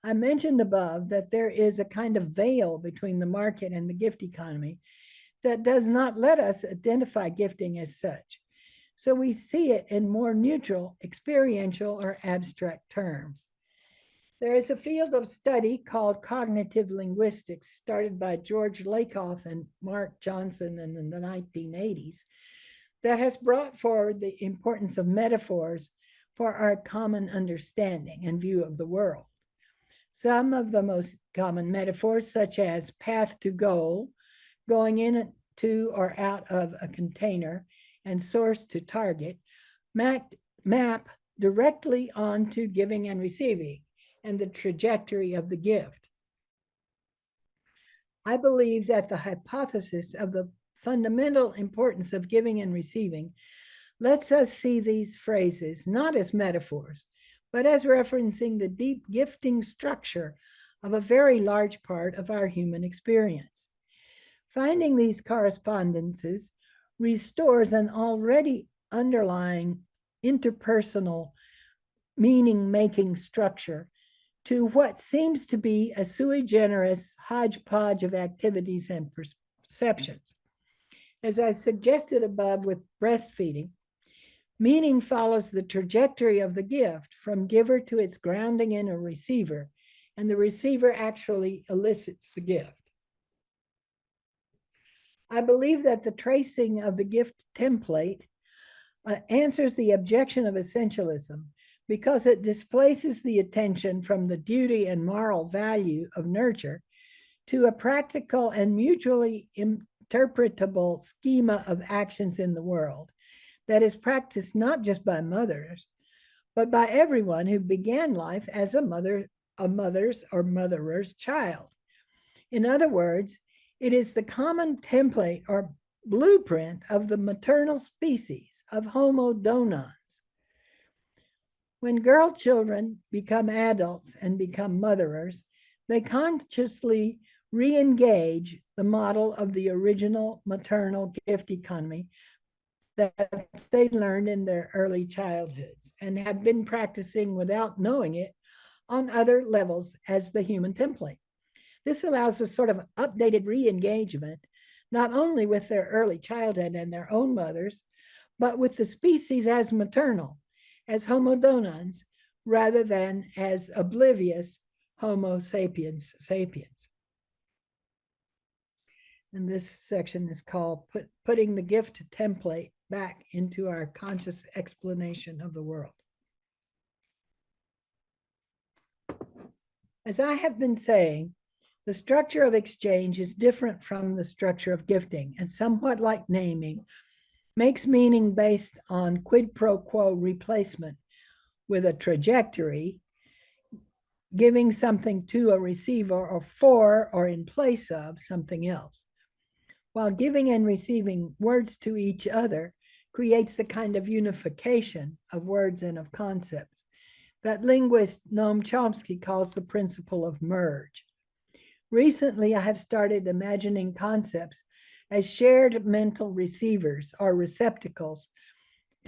I mentioned above that there is a kind of veil between the market and the gift economy that does not let us identify gifting as such. So we see it in more neutral, experiential, or abstract terms. There is a field of study called cognitive linguistics, started by George Lakoff and Mark Johnson in the 1980s, that has brought forward the importance of metaphors for our common understanding and view of the world. Some of the most common metaphors, such as path to goal, going into or out of a container, and source to target, map directly onto giving and receiving and the trajectory of the gift. I believe that the hypothesis of the fundamental importance of giving and receiving lets us see these phrases not as metaphors, but as referencing the deep gifting structure of a very large part of our human experience. Finding these correspondences restores an already underlying interpersonal meaning-making structure to what seems to be a sui generis hodgepodge of activities and perceptions. As I suggested above with breastfeeding, meaning follows the trajectory of the gift from giver to its grounding in a receiver, and the receiver actually elicits the gift. I believe that the tracing of the gift template answers the objection of essentialism because it displaces the attention from the duty and moral value of nurture to a practical and mutually interpretable schema of actions in the world that is practiced not just by mothers, but by everyone who began life as a mother's or motherer's child. In other words, it is the common template or blueprint of the maternal species of Homo donans. When girl children become adults and become motherers, they consciously re-engage the model of the original maternal gift economy that they learned in their early childhoods and have been practicing without knowing it on other levels as the human template. This allows a sort of updated re-engagement, not only with their early childhood and their own mothers, but with the species as maternal, as Homo donans, rather than as oblivious Homo sapiens sapiens. And this section is called Putting the Gift Template Back into Our Conscious Explanation of the World. As I have been saying, the structure of exchange is different from the structure of gifting, and somewhat like naming, makes meaning based on quid pro quo replacement with a trajectory, giving something to a receiver or for or in place of something else. While giving and receiving words to each other creates the kind of unification of words and of concepts that linguist Noam Chomsky calls the principle of merge. Recently, I have started imagining concepts as shared mental receivers or receptacles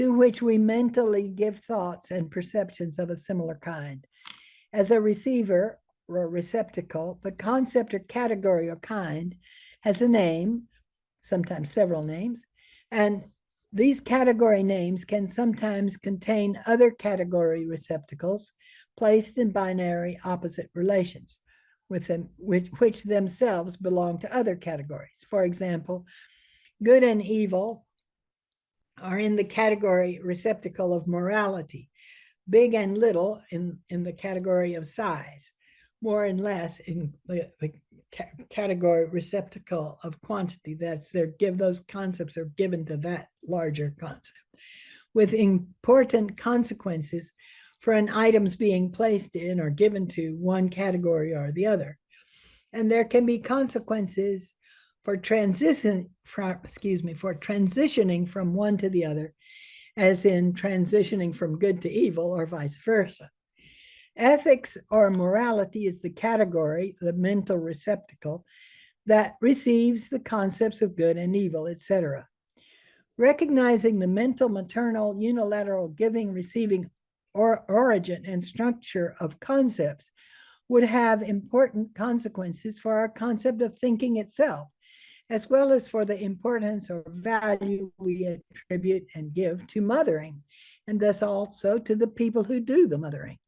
to which we mentally give thoughts and perceptions of a similar kind. As a receiver or a receptacle, the concept or category or kind has a name, sometimes several names, and these category names can sometimes contain other category receptacles placed in binary opposite relations with them, which themselves belong to other categories. For example, good and evil are in the category receptacle of morality, big and little in the category of size, more and less in the category receptacle of quantity. That's those concepts are given to that larger concept, with important consequences for an item's being placed in or given to one category or the other. And there can be consequences for transitioning from one to the other, as in transitioning from good to evil or vice versa. Ethics or morality is the category, the mental receptacle, that receives the concepts of good and evil, etc. Recognizing the mental, maternal, unilateral giving, receiving, or origin and structure of concepts would have important consequences for our concept of thinking itself, as well as for the importance or value we attribute and give to mothering, and thus also to the people who do the mothering.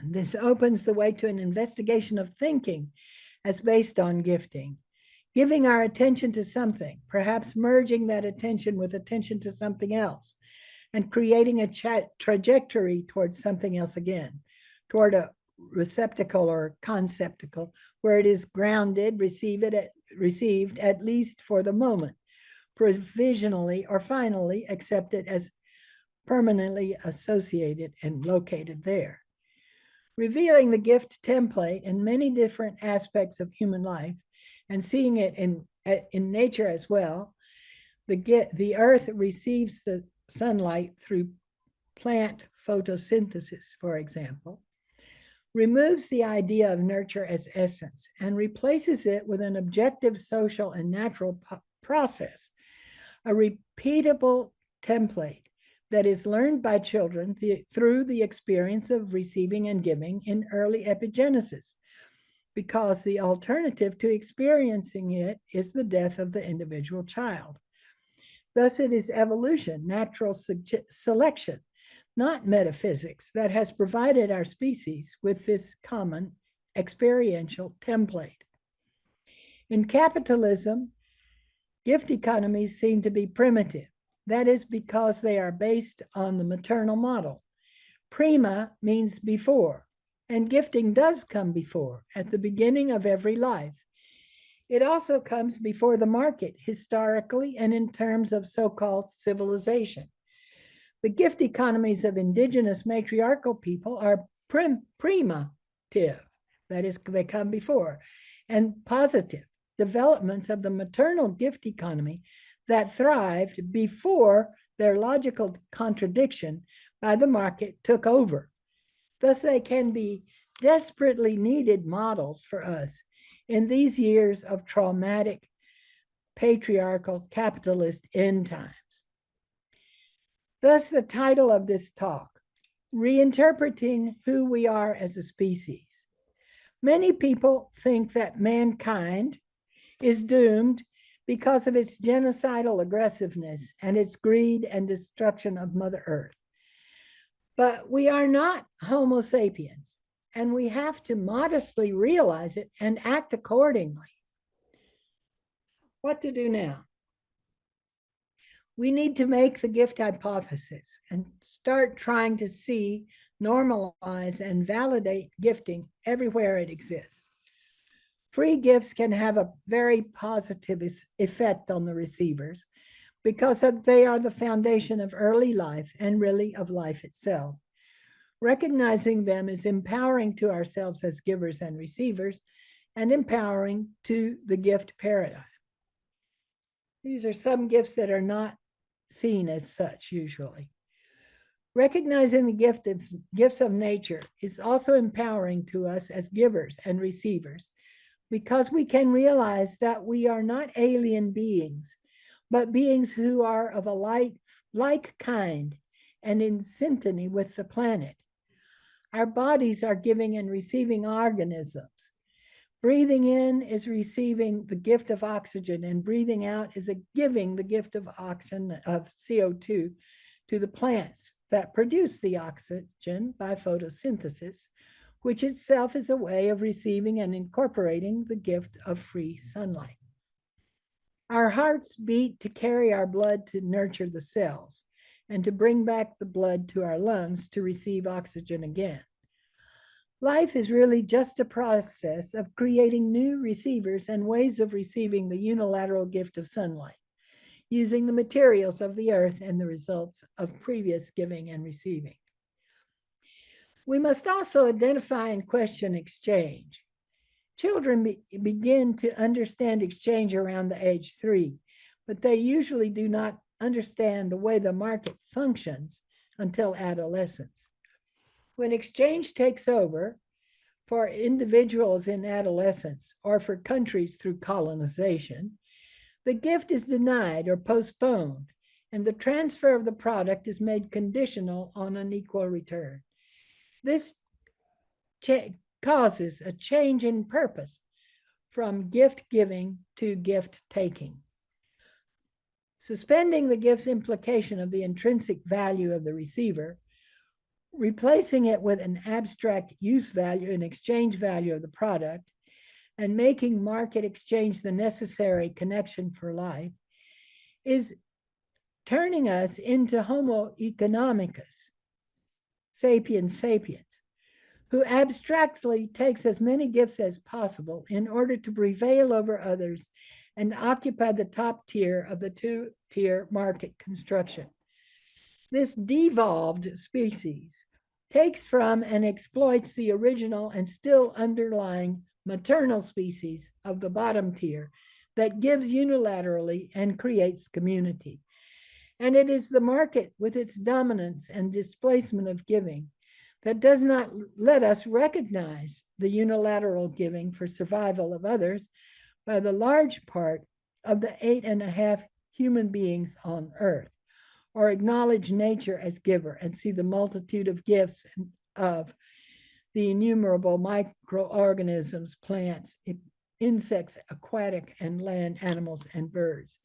This opens the way to an investigation of thinking as based on gifting, giving our attention to something, perhaps merging that attention with attention to something else, and creating a trajectory towards something else again, toward a receptacle or conceptacle where it is grounded, received at least for the moment, provisionally or finally accepted as permanently associated and located there. Revealing the gift template in many different aspects of human life and seeing it in nature as well, the earth receives the sunlight through plant photosynthesis, for example, removes the idea of nurture as essence and replaces it with an objective social and natural process, a repeatable template that is learned by children through the experience of receiving and giving in early epigenesis, because the alternative to experiencing it is the death of the individual child. Thus, it is evolution, natural selection, not metaphysics, that has provided our species with this common experiential template. In capitalism, gift economies seem to be primitive. That is because they are based on the maternal model. Prima means before, and gifting does come before, at the beginning of every life. It also comes before the market, historically and in terms of so-called civilization. The gift economies of indigenous matriarchal people are primitive, that is, they come before, and positive developments of the maternal gift economy that thrived before their logical contradiction by the market took over. Thus, they can be desperately needed models for us in these years of traumatic, patriarchal, capitalist end times. Thus, the title of this talk, Reinterpreting Who We Are as a Species. Many people think that mankind is doomed because of its genocidal aggressiveness and its greed and destruction of Mother Earth. But we are not Homo sapiens, and we have to modestly realize it and act accordingly. What to do now? We need to make the gift hypothesis and start trying to see, normalize, and validate gifting everywhere it exists. Free gifts can have a very positive effect on the receivers because they are the foundation of early life and really of life itself. Recognizing them is empowering to ourselves as givers and receivers, and empowering to the gift paradigm. These are some gifts that are not seen as such usually. Recognizing the gifts of nature is also empowering to us as givers and receivers, because we can realize that we are not alien beings, but beings who are of a light like kind and in symphony with the planet. Our bodies are giving and receiving organisms. Breathing in is receiving the gift of oxygen, and breathing out is giving the gift of oxygen, of CO2, to the plants that produce the oxygen by photosynthesis, which itself is a way of receiving and incorporating the gift of free sunlight. Our hearts beat to carry our blood to nurture the cells and to bring back the blood to our lungs to receive oxygen again. Life is really just a process of creating new receivers and ways of receiving the unilateral gift of sunlight, using the materials of the earth and the results of previous giving and receiving. We must also identify and question exchange. Children begin to understand exchange around the age 3, but they usually do not understand the way the market functions until adolescence. When exchange takes over for individuals in adolescence or for countries through colonization, the gift is denied or postponed, and the transfer of the product is made conditional on an equal return. This causes a change in purpose from gift giving to gift taking. Suspending the gift's implication of the intrinsic value of the receiver, replacing it with an abstract use value and exchange value of the product, and making market exchange the necessary connection for life, is turning us into Homo economicus, sapiens sapiens, who abstractly takes as many gifts as possible in order to prevail over others and occupy the top tier of the two-tier market construction. This devolved species takes from and exploits the original and still underlying maternal species of the bottom tier that gives unilaterally and creates community. And it is the market with its dominance and displacement of giving that does not let us recognize the unilateral giving for survival of others by the large part of the 8.5 human beings on earth, or acknowledge nature as giver and see the multitude of gifts of the innumerable microorganisms, plants, insects, aquatic and land animals, and birds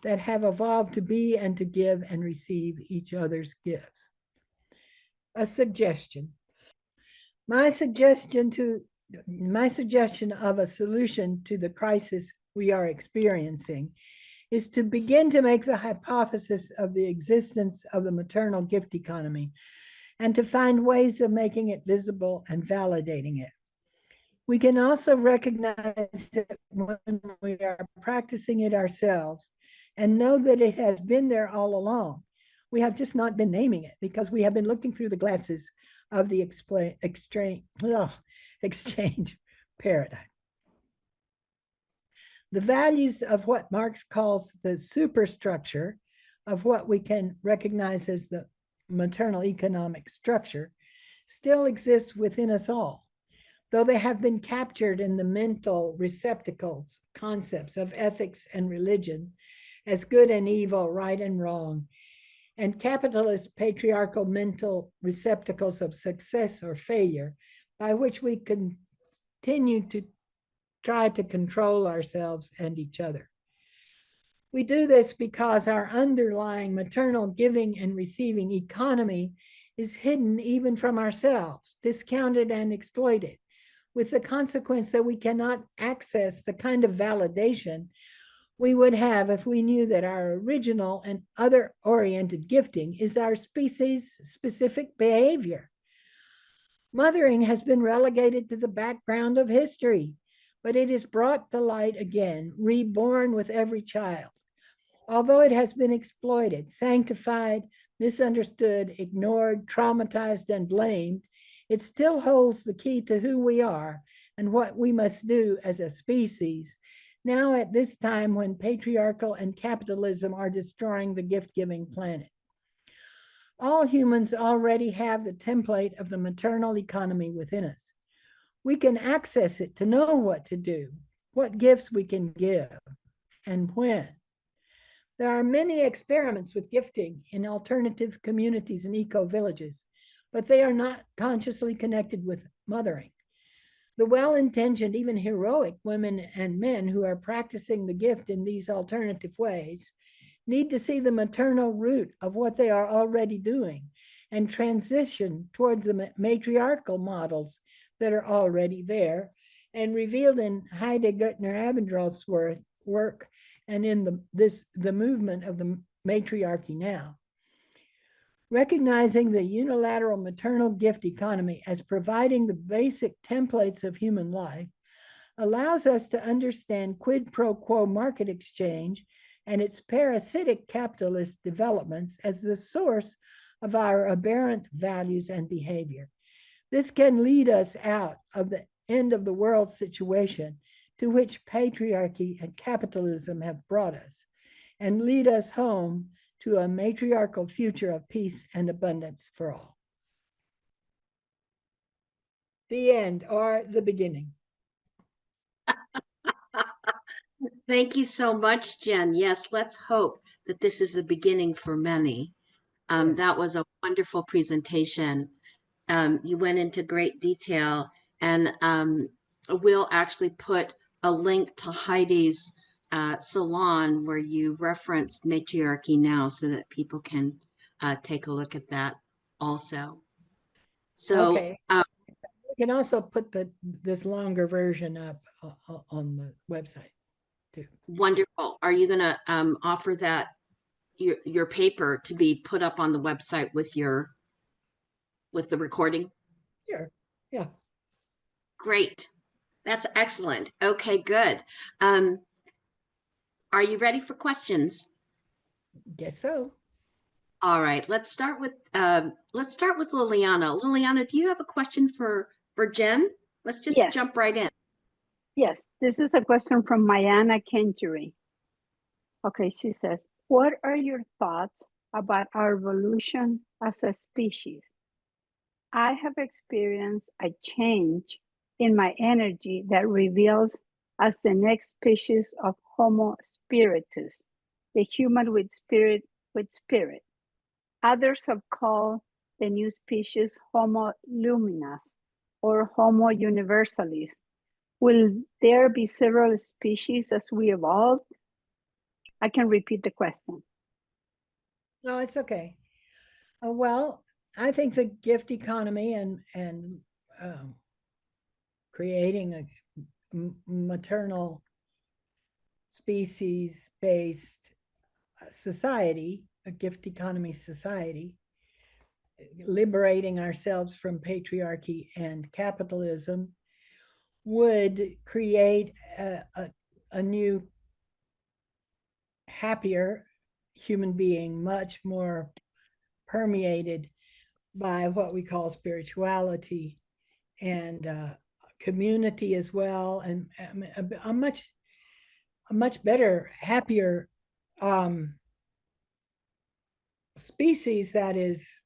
that have evolved to be and to give and receive each other's gifts. A suggestion. My suggestion of a solution to the crisis we are experiencing is to begin to make the hypothesis of the existence of the maternal gift economy and to find ways of making it visible and validating it. We can also recognize it when we are practicing it ourselves and know that it has been there all along. We have just not been naming it because we have been looking through the glasses of the exchange paradigm. The values of what Marx calls the superstructure of what we can recognize as the maternal economic structure still exists within us all, though they have been captured in the mental receptacles, concepts of ethics and religion as good and evil, right and wrong, and capitalist patriarchal mental receptacles of success or failure, by which we continue to try to control ourselves and each other. We do this because our underlying maternal giving and receiving economy is hidden even from ourselves, discounted and exploited, with the consequence that we cannot access the kind of validation we would have if we knew that our original and other-oriented gifting is our species-specific behavior. Mothering has been relegated to the background of history, but it is brought to light again, reborn with every child. Although it has been exploited, sanctified, misunderstood, ignored, traumatized, and blamed, it still holds the key to who we are and what we must do as a species, now at this time when patriarchal and capitalism are destroying the gift-giving planet. All humans already have the template of the maternal economy within us. We can access it to know what to do, what gifts we can give, and when. There are many experiments with gifting in alternative communities and eco-villages, but they are not consciously connected with mothering. The well-intentioned, even heroic women and men who are practicing the gift in these alternative ways need to see the maternal root of what they are already doing and transition towards the matriarchal models that are already there and revealed in Heide Gutner Abendroth's work and in the movement of the matriarchy now. Recognizing the unilateral maternal gift economy as providing the basic templates of human life allows us to understand quid pro quo market exchange and its parasitic capitalist developments as the source of our aberrant values and behavior. This can lead us out of the end of the world situation to which patriarchy and capitalism have brought us, and lead us home to a matriarchal future of peace and abundance for all. The end, or the beginning. Thank you so much, Jen. Yes, let's hope that this is a beginning for many. That was a wonderful presentation. You went into great detail, and we'll actually put a link to Heidi's Salon where you referenced matriarchy now so that people can take a look at that also. So okay. We can also put this longer version up on the website too. Wonderful. Are you going to offer that your paper to be put up on the website with the recording? Sure. Yeah. Great. That's excellent. Okay, good. Are you ready for questions? Guess so. All right, let's start with Liliana. Liliana, do you have a question for Jen? Let's just Yes. jump right in. Yes, this is a question from Mayana Kenjury. Okay, she says, what are your thoughts about our evolution as a species? I have experienced a change in my energy that reveals as the next species of Homo spiritus, the human with spirit. Others have called the new species Homo luminus or Homo universalis. Will there be several species as we evolve? I can repeat the question. No, it's okay. Well, I think the gift economy and creating a maternal species-based society, a gift economy society, liberating ourselves from patriarchy and capitalism, would create a new, happier human being, much more permeated by what we call spirituality and community as well, and a much better, happier species. That is,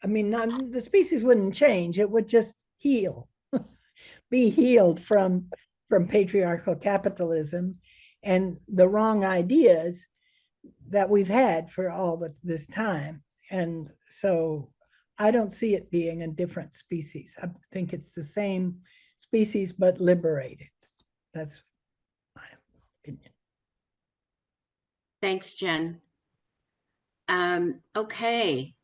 I mean, the species wouldn't change; it would just heal, be healed from patriarchal capitalism and the wrong ideas that we've had for all this time. And so I don't see it being a different species. I think it's the same species, but liberated. That's my opinion. Thanks, Jen. Okay.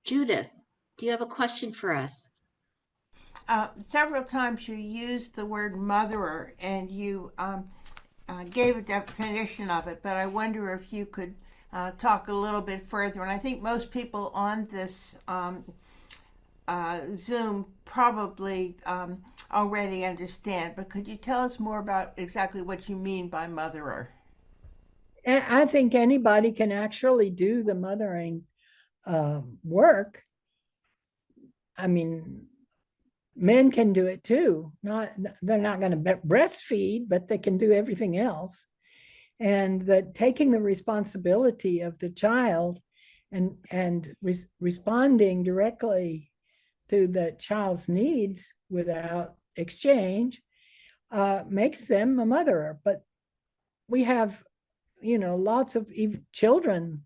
Judith, do you have a question for us? Several times you used the word motherer, and you gave a definition of it, but I wonder if you could talk a little bit further. And I think most people on this Zoom probably already understand, but could you tell us more about exactly what you mean by motherer? And I think anybody can actually do the mothering work. I mean, men can do it too. They're not going to breastfeed, but they can do everything else. And that taking the responsibility of the child and responding directly to the child's needs without exchange makes them a motherer. But we have lots of children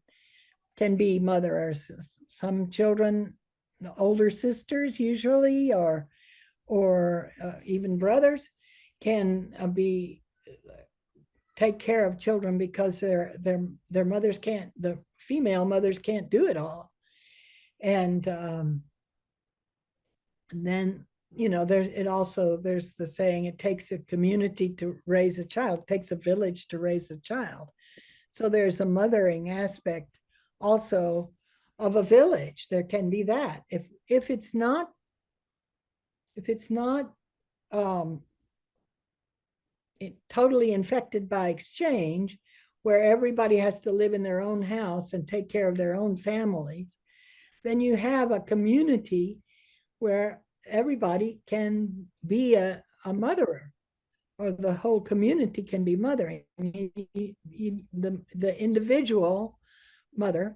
can be mothers. Some children, the older sisters usually, or even brothers, can take care of children because their mothers can't, the female mothers can't do it all. And then there's the saying, it takes a community to raise a child, it takes a village to raise a child. So there's a mothering aspect also of a village. There can be that. If it's not totally infected by exchange, where everybody has to live in their own house and take care of their own families, then you have a community where everybody can be a motherer, or the whole community can be mothering. The individual mother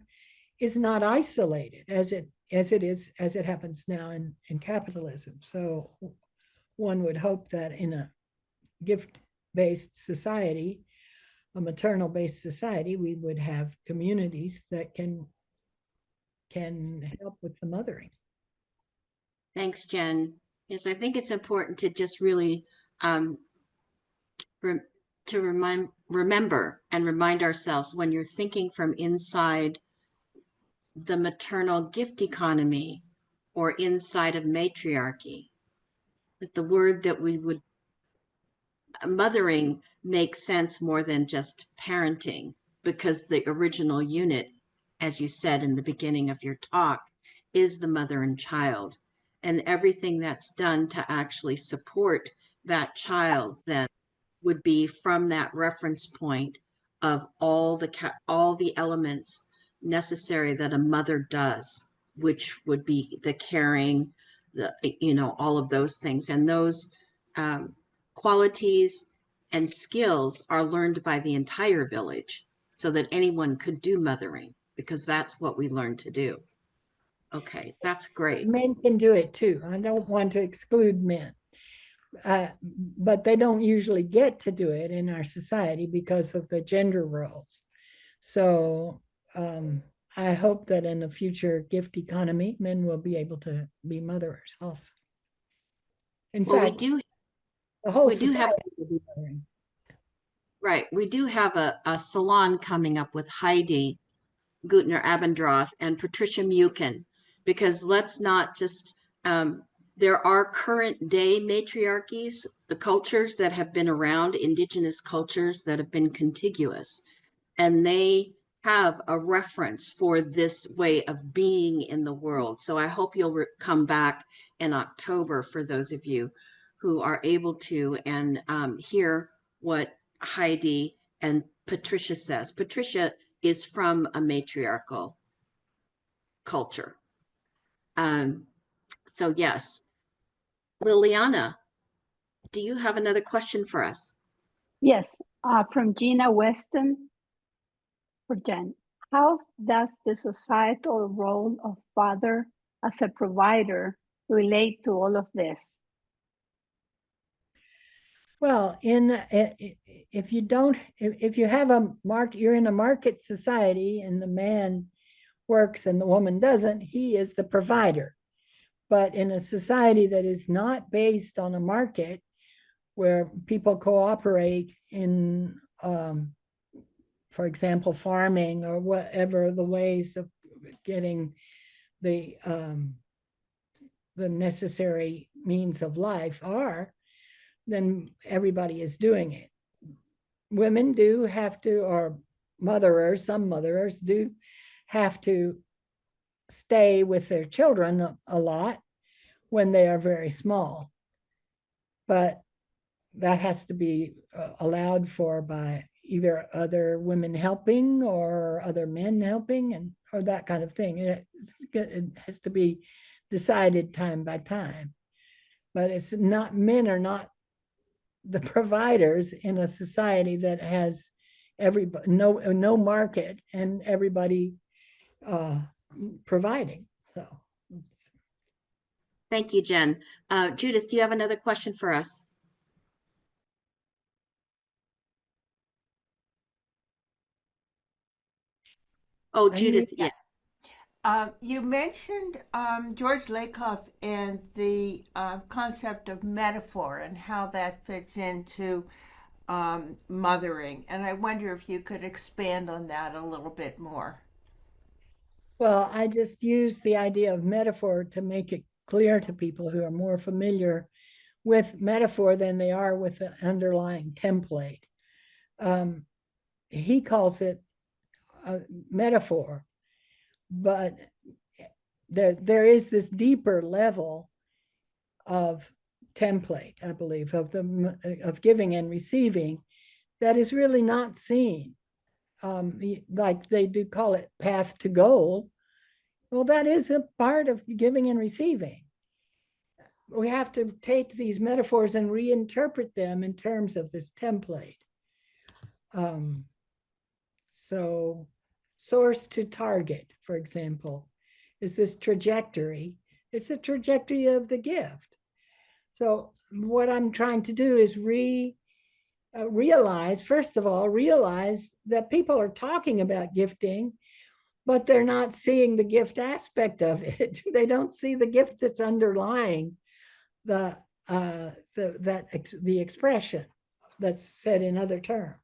is not isolated as it happens now in capitalism. So one would hope that in a gift-based society, a maternal-based society, we would have communities that can help with the mothering. Thanks, Jen. Yes, I think it's important to just really remember and remind ourselves, when you're thinking from inside the maternal gift economy or inside of matriarchy, that the word that we would, mothering, makes sense more than just parenting, because the original unit, as you said in the beginning of your talk, is the mother and child, and everything that's done to actually support that child then would be from that reference point of all the elements necessary that a mother does, which would be the caring, all of those things. And those qualities and skills are learned by the entire village, so that anyone could do mothering, because that's what we learn to do. Okay, that's great. Men can do it too. I don't want to exclude men, but they don't usually get to do it in our society because of the gender roles. So I hope that in the future gift economy, men will be able to be motherers also. In fact, the whole society will be mothering. Right. We do have a salon coming up with Heidi Gutner-Abendroth and Patricia Mukin, because let's not just, there are current day matriarchies, the cultures that have been around, indigenous cultures that have been contiguous, and they have a reference for this way of being in the world. So I hope you'll come back in October, for those of you who are able to, and hear what Heidi and Patricia says. Patricia is from a matriarchal culture. So yes. Liliana, do you have another question for us? Yes, from Gina Weston for Jen. How does the societal role of father as a provider relate to all of this? Well, if you have you're in a market society and the man works and the woman doesn't, he is the provider. But in a society that is not based on a market, where people cooperate in, for example, farming or whatever the ways of getting the necessary means of life are, then everybody is doing it. Women do have to, or some motherers do have to stay with their children a lot when they are very small. But that has to be allowed for by either other women helping or other men helping, or that kind of thing. It has to be decided time by time. But it's not, men are not the providers in a society that has no market and everybody providing. So thank you, Jen. Judith, do you have another question for us? Oh, I mean, Judith, yeah. You mentioned George Lakoff and the concept of metaphor and how that fits into mothering. And I wonder if you could expand on that a little bit more. well, I just use the idea of metaphor to make it clear to people who are more familiar with metaphor than they are with the underlying template. Um, he calls it a metaphor, but there is this deeper level of template, I believe, of giving and receiving that is really not seen. Like they do call it path to goal. Well, that is a part of giving and receiving. We have to take these metaphors and reinterpret them in terms of this template. So source to target, for example, is this trajectory. It's a trajectory of the gift. So what I'm trying to do is realize, first of all, realize that people are talking about gifting, but they're not seeing the gift aspect of it. They don't see the gift that's underlying the expression that's said in other terms.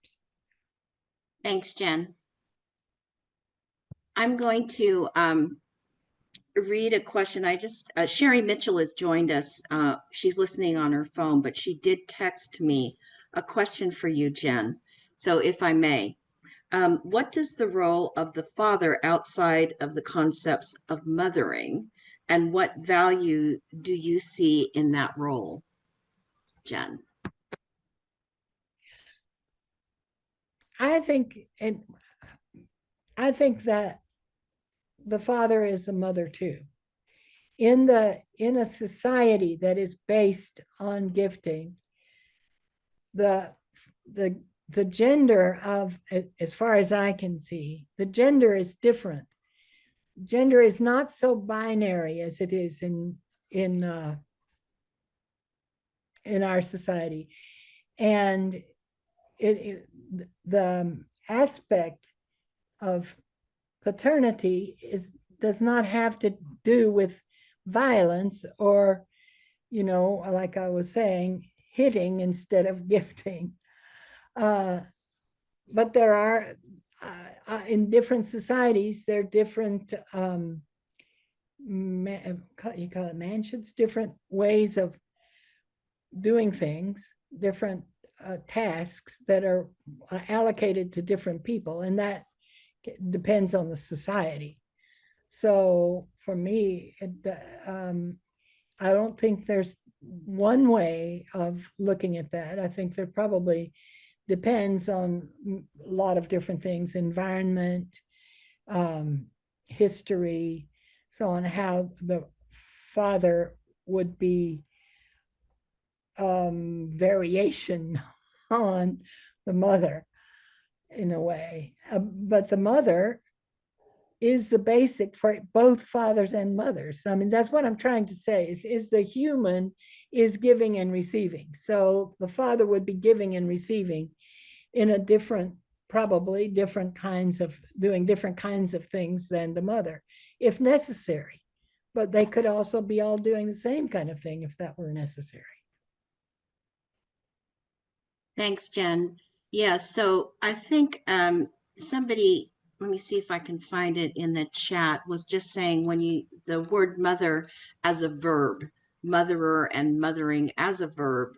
Thanks, Jen. I'm going to read a question. Sherry Mitchell has joined us. She's listening on her phone, but she did text me a question for you, Jen. So if I may, what does the role of the father outside of the concepts of mothering, and what value do you see in that role, Jen? I think that the father is a mother too. In a society that is based on gifting, the gender of, as far as I can see, the gender is different. Gender is not so binary as it is in our society, and the aspect of paternity does not have to do with violence or, like I was saying, hitting instead of gifting. But there are, in different societies, there are different, you call it mansions, different ways of doing things, different tasks that are allocated to different people, and that depends on the society. So for me, I don't think there's one way of looking at that. I think there probably depends on a lot of different things: environment, history, so on, how the father would be variation on the mother in a way. But the mother is the basic for both fathers and mothers. I mean, that's what I'm trying to say is the human is giving and receiving. So the father would be giving and receiving in a different, probably different kinds of, doing different kinds of things than the mother, if necessary. But they could also be all doing the same kind of thing if that were necessary. Thanks, Jen. Yeah, so I think somebody, let me see if I can find it in the chat, was just saying the word mother as a verb, motherer and mothering as a verb,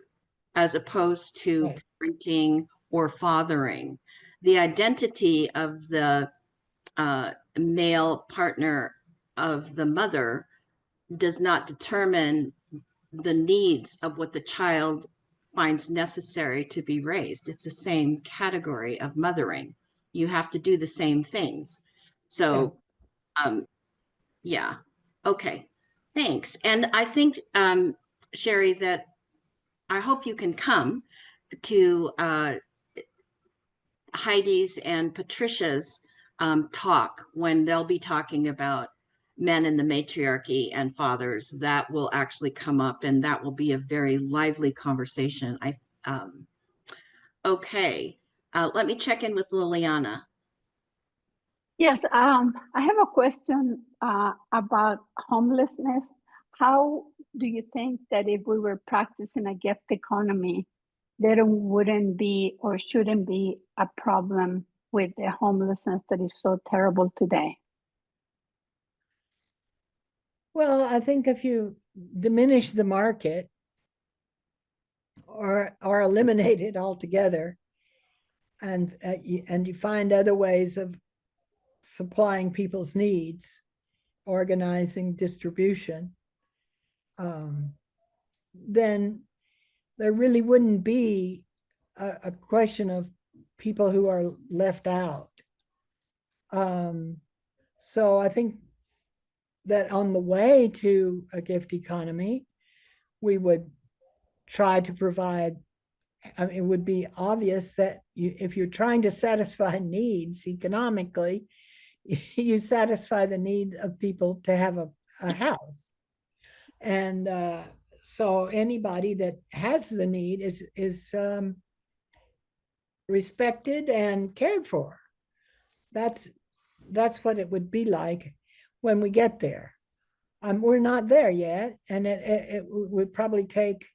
as opposed to Right. parenting or fathering. The identity of the male partner of the mother does not determine the needs of what the child finds necessary to be raised. It's the same category of mothering. You have to do the same things. So, yeah. Okay. Thanks. And I think, Sherry, that I hope you can come to Heidi's and Patricia's talk when they'll be talking about men in the matriarchy and fathers. That will actually come up, and that will be a very lively conversation. Okay, let me check in with Liliana. Yes, I have a question about homelessness. How do you think that if we were practicing a gift economy, there wouldn't be or shouldn't be a problem with the homelessness that is so terrible today? Well, I think if you diminish the market or eliminate it altogether, and you find other ways of supplying people's needs, organizing distribution, then there really wouldn't be a question of people who are left out. So I think that on the way to a gift economy, we would try to provide, I mean, it would be obvious that if you're trying to satisfy needs economically, you satisfy the need of people to have a house. And so anybody that has the need is respected and cared for. That's what it would be like when we get there. We're not there yet, and it would probably take.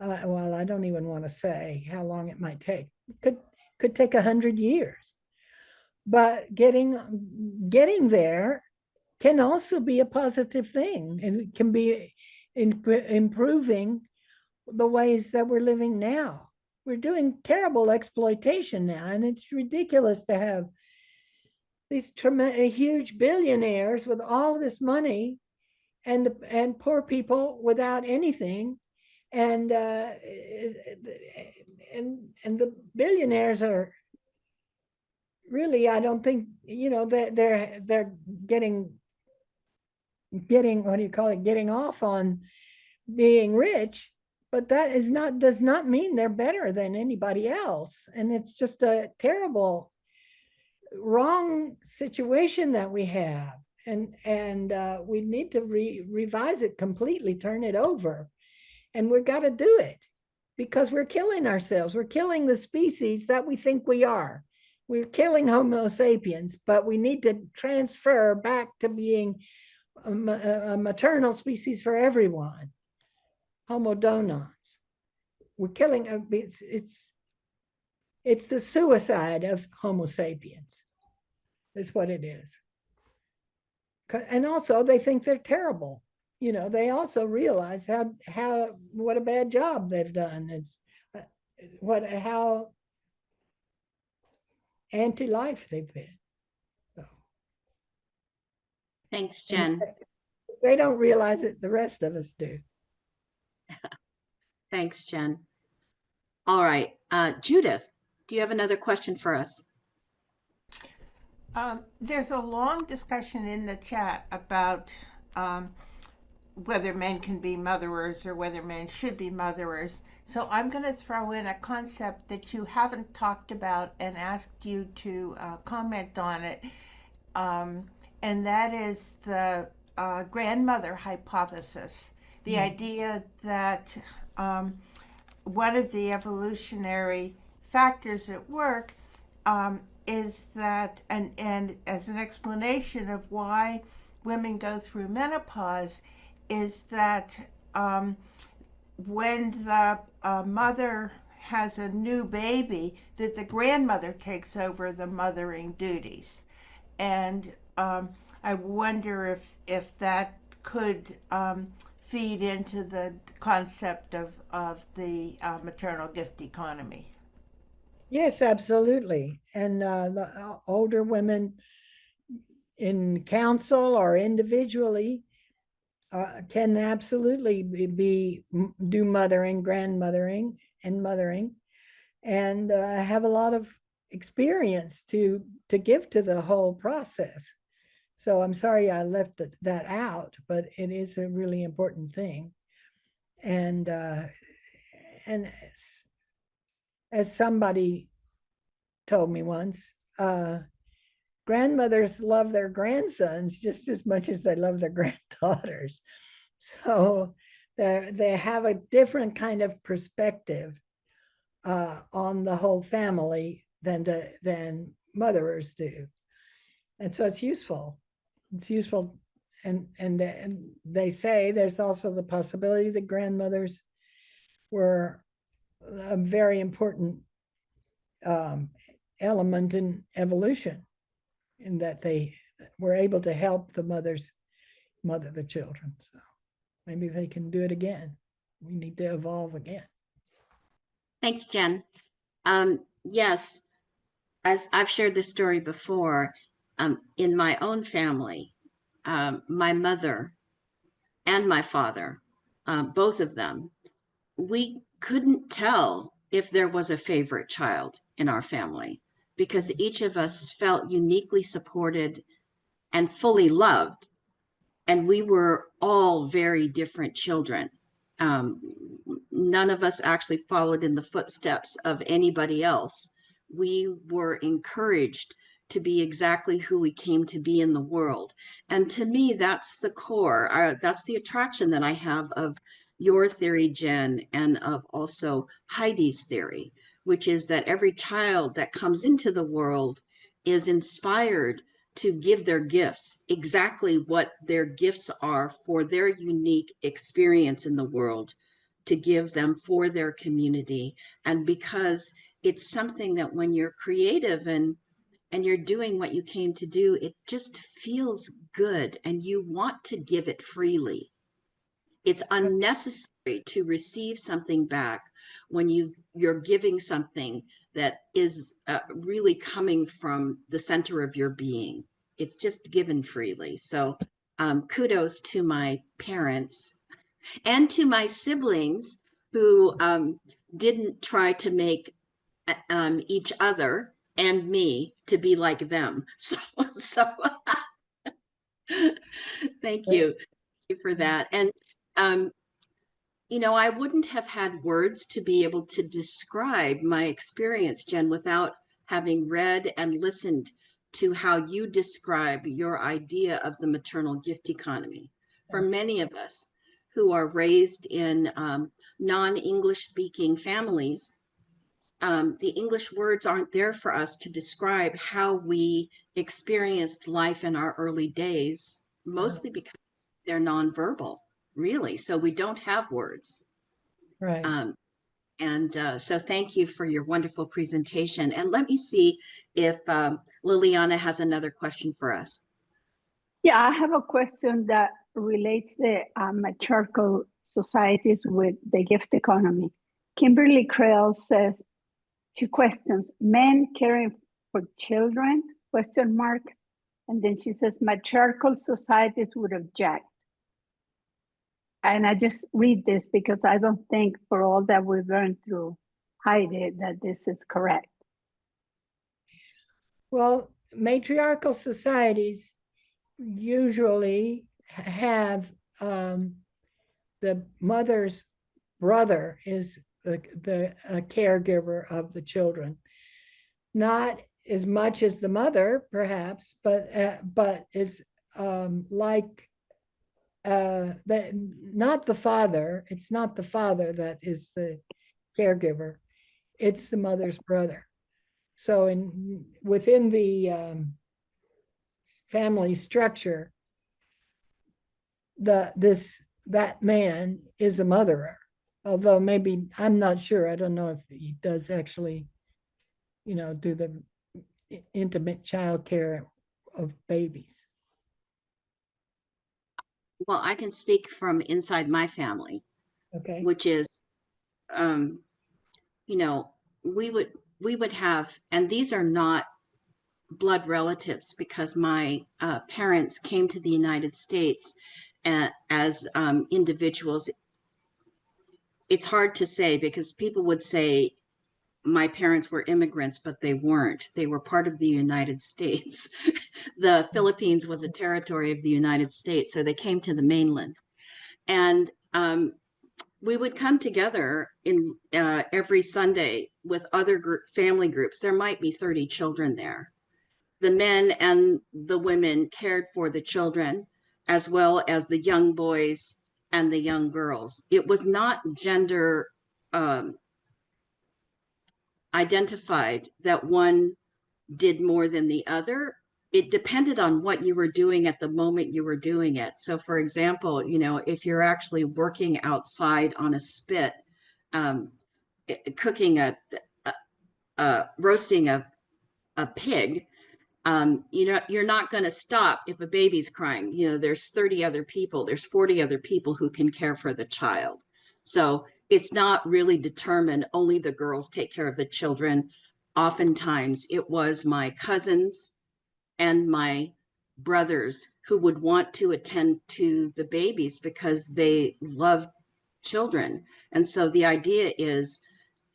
Well, I don't even want to say how long it might take. It could take 100 years, but getting there can also be a positive thing, and it can be improving the ways that we're living now. We're doing terrible exploitation now, and it's ridiculous to have these huge billionaires with all this money and poor people without anything. And the billionaires are really, I don't think, they're getting what do you call it, getting off on being rich, but that does not mean they're better than anybody else. And it's just a terrible, wrong situation that we have. And we need to revise it completely, turn it over. And we've got to do it because we're killing ourselves. We're killing the species that we think we are. We're killing Homo sapiens, but we need to transfer back to being a maternal species for everyone. Homo donans. We're killing, it's the suicide of Homo sapiens. Is what it is. And also they think they're terrible. They also realize what a bad job they've done. It's how anti-life they've been. So. Thanks, Jen. They don't realize it. The rest of us do. Thanks, Jen. All right, Judith, do you have another question for us? There's a long discussion in the chat about whether men can be motherers or whether men should be motherers. So I'm going to throw in a concept that you haven't talked about and asked you to comment on it. And that is the grandmother hypothesis. The idea that one of the evolutionary factors at work is that, and as an explanation of why women go through menopause, is that when the mother has a new baby, that the grandmother takes over the mothering duties. And I wonder if that could feed into the concept of the maternal gift economy. Yes, absolutely. And the older women in council or individually can absolutely do mothering, grandmothering, and mothering, and have a lot of experience to give to the whole process. So I'm sorry I left that out, but it is a really important thing. And as somebody told me once, grandmothers love their grandsons just as much as they love their granddaughters. So they have a different kind of perspective on the whole family than motherers do. And so it's useful. It's useful. And they say there's also the possibility that grandmothers were a very important element in evolution, in that they were able to help the mothers mother the children. So maybe they can do it again. We need to evolve again. Thanks, Jen. Yes, I've shared this story before. In my own family, my mother and my father, both of them, we couldn't tell if there was a favorite child in our family because each of us felt uniquely supported and fully loved. And we were all very different children. Um, None of us actually followed in the footsteps of anybody else. We were encouraged to be exactly who we came to be in the world. And to me, that's the core. That's the attraction that I have of your theory, Jen, and of also Heidi's theory, which is that every child that comes into the world is inspired to give their gifts, exactly what their gifts are for their unique experience in the world, to give them for their community. And because it's something that when you're creative and you're doing what you came to do, it just feels good and you want to give it freely. It's unnecessary to receive something back when you're giving something that is really coming from the center of your being. It's just given freely. So kudos to my parents and to my siblings who didn't try to make each other and me to be like them. So thank you for that. And um, I wouldn't have had words to be able to describe my experience, Jen, without having read and listened to how you describe your idea of the maternal gift economy. For many of us who are raised in non-English speaking families, the English words aren't there for us to describe how we experienced life in our early days, mostly because they're nonverbal, really. So we don't have words. Right. So thank you for your wonderful presentation. And let me see if Liliana has another question for us. Yeah, I have a question that relates the matriarchal societies with the gift economy. Kimberly Creel says, 2 questions: men caring for children, question mark. And then she says, matriarchal societies would object. And I just read this because I don't think, for all that we've learned through Heidi, that this is correct. Well, matriarchal societies usually have the mother's brother is the caregiver of the children. Not as much as the mother, perhaps, but is like that. Not the father. It's not the father that is the caregiver. It's the mother's brother. So within the family structure, that man is a motherer. Although maybe, I'm not sure. I don't know if he does actually, do the intimate child care of babies. Well, I can speak from inside my family, Okay. which is, we would have, and these are not blood relatives because my parents came to the United States as individuals. It's hard to say because people would say my parents were immigrants, but they weren't. They were part of the United States. The Philippines was a territory of the United States, so they came to the mainland. And we would come together in every Sunday with other family groups. There might be 30 children there. The men and the women cared for the children, as well as the young boys and the young girls. It was not gender identified that one did more than the other. it depended on what you were doing at the moment you were doing it. So for example, if you're actually working outside on a spit, um, cooking roasting a pig, you're not going to stop if a baby's crying. There's 30 other people, there's 40 other people who can care for the child. So it's not really determined only the girls take care of the children. Oftentimes it was my cousins and my brothers who would want to attend to the babies because they love children. And so the idea is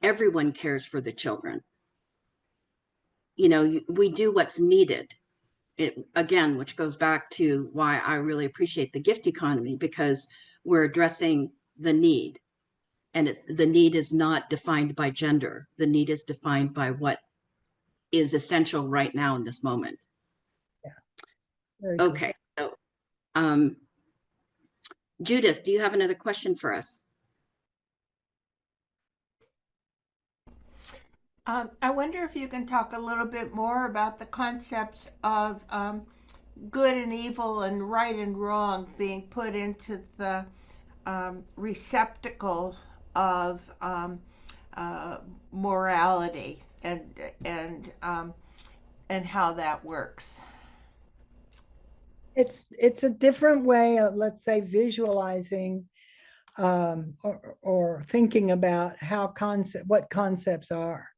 everyone cares for the children. We do what's needed. Again, which goes back to why I really appreciate the gift economy, because we're addressing the need. And the need is not defined by gender. The need is defined by what is essential right now in this moment. Very good. Okay, so Judith, do you have another question for us? I wonder if you can talk a little bit more about the concepts of good and evil and right and wrong being put into the receptacles of morality and how that works. It's a different way of, let's say, visualizing or thinking about what concepts are,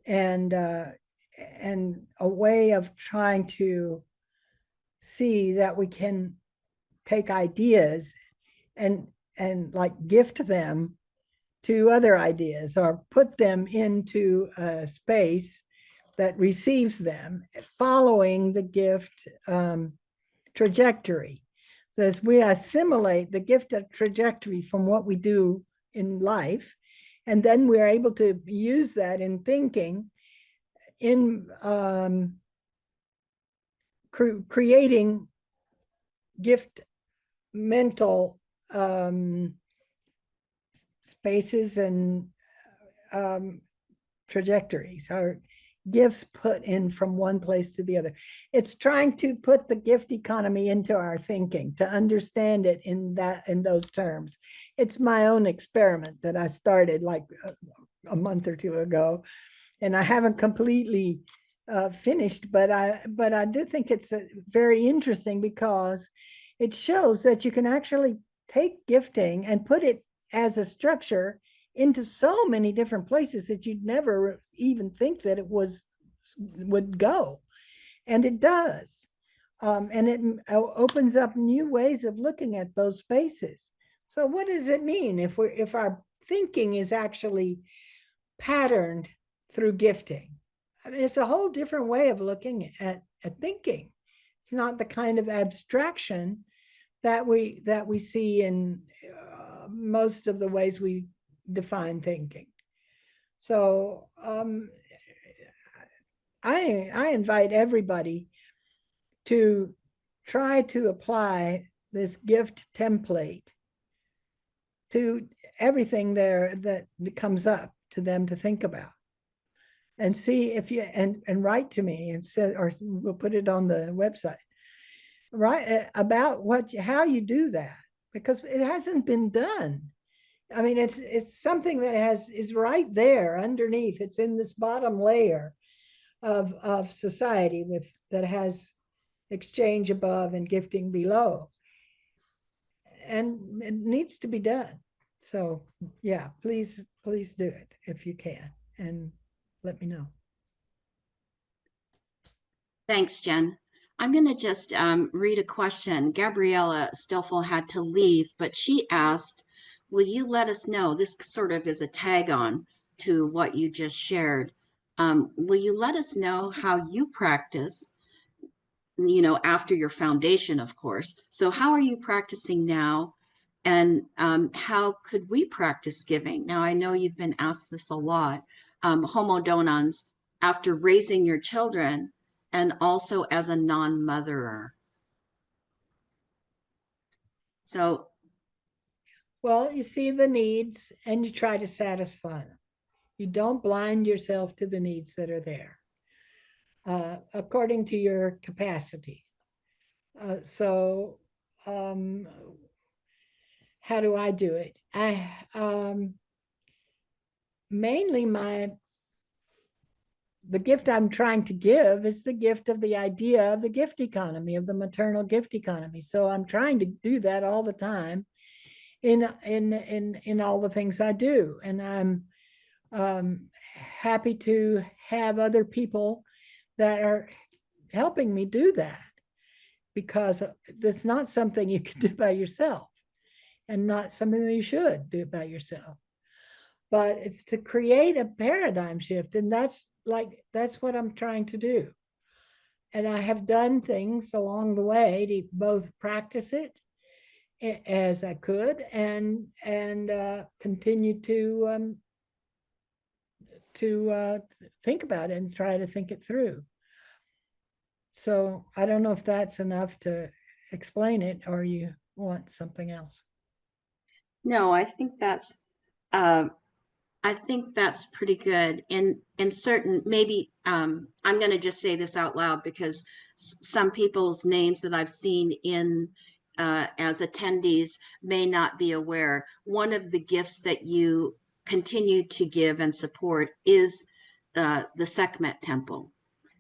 and a way of trying to see that we can take ideas and like gift them to other ideas or put them into a space that receives them, following the gift trajectory. So as we assimilate the gift trajectory from what we do in life, and then we're able to use that in thinking, in creating gift mental spaces and trajectories, or gifts put in from one place to the other. It's trying to put the gift economy into our thinking, to understand it in those terms. It's my own experiment that I started like a month or two ago, and I haven't completely finished, but I do think it's very interesting, because it shows that you can actually take gifting and put it as a structure into so many different places that you'd never even think that it would go, and it does, and it opens up new ways of looking at those spaces. So what does it mean if our thinking is actually patterned through gifting? I mean, it's a whole different way of looking at thinking. It's not the kind of abstraction that we see in most of the ways we define thinking. So I invite everybody to try to apply this gift template to everything there that comes up to them to think about, and see if you and write to me and say, or we'll put it on the website, right, about how you do that, because it hasn't been done. I mean, it's something that is right there underneath. It's in this bottom layer of society that has exchange above and gifting below, and it needs to be done. So yeah, please do it if you can, and let me know. Thanks, Jen. I'm going to just read a question. Gabriella Stoffel had to leave, but she asked, will you let us know, this sort of is a tag on to what you just shared. Will you let us know how you practice, after your foundation, of course. So how are you practicing now? And how could we practice giving? Now, I know you've been asked this a lot. Homo donans, after raising your children, and also as a non-motherer. So, well, you see the needs and you try to satisfy them. You don't blind yourself to the needs that are there. according to your capacity. So how do I do it? I mainly the gift I'm trying to give is the gift of the idea of the gift economy, of the maternal gift economy. So I'm trying to do that all the time in all the things I do. And I'm happy to have other people that are helping me do that, because it's not something you can do by yourself, and not something that you should do by yourself. But it's to create a paradigm shift, and that's what I'm trying to do. And I have done things along the way to both practice it as I could, and continue to think about it and try to think it through. So I don't know if that's enough to explain it, or you want something else. No, I think that's pretty good. In certain, maybe I'm going to just say this out loud, because some people's names that I've seen in as attendees may not be aware. One of the gifts that you continue to give and support is the Sekhmet Temple,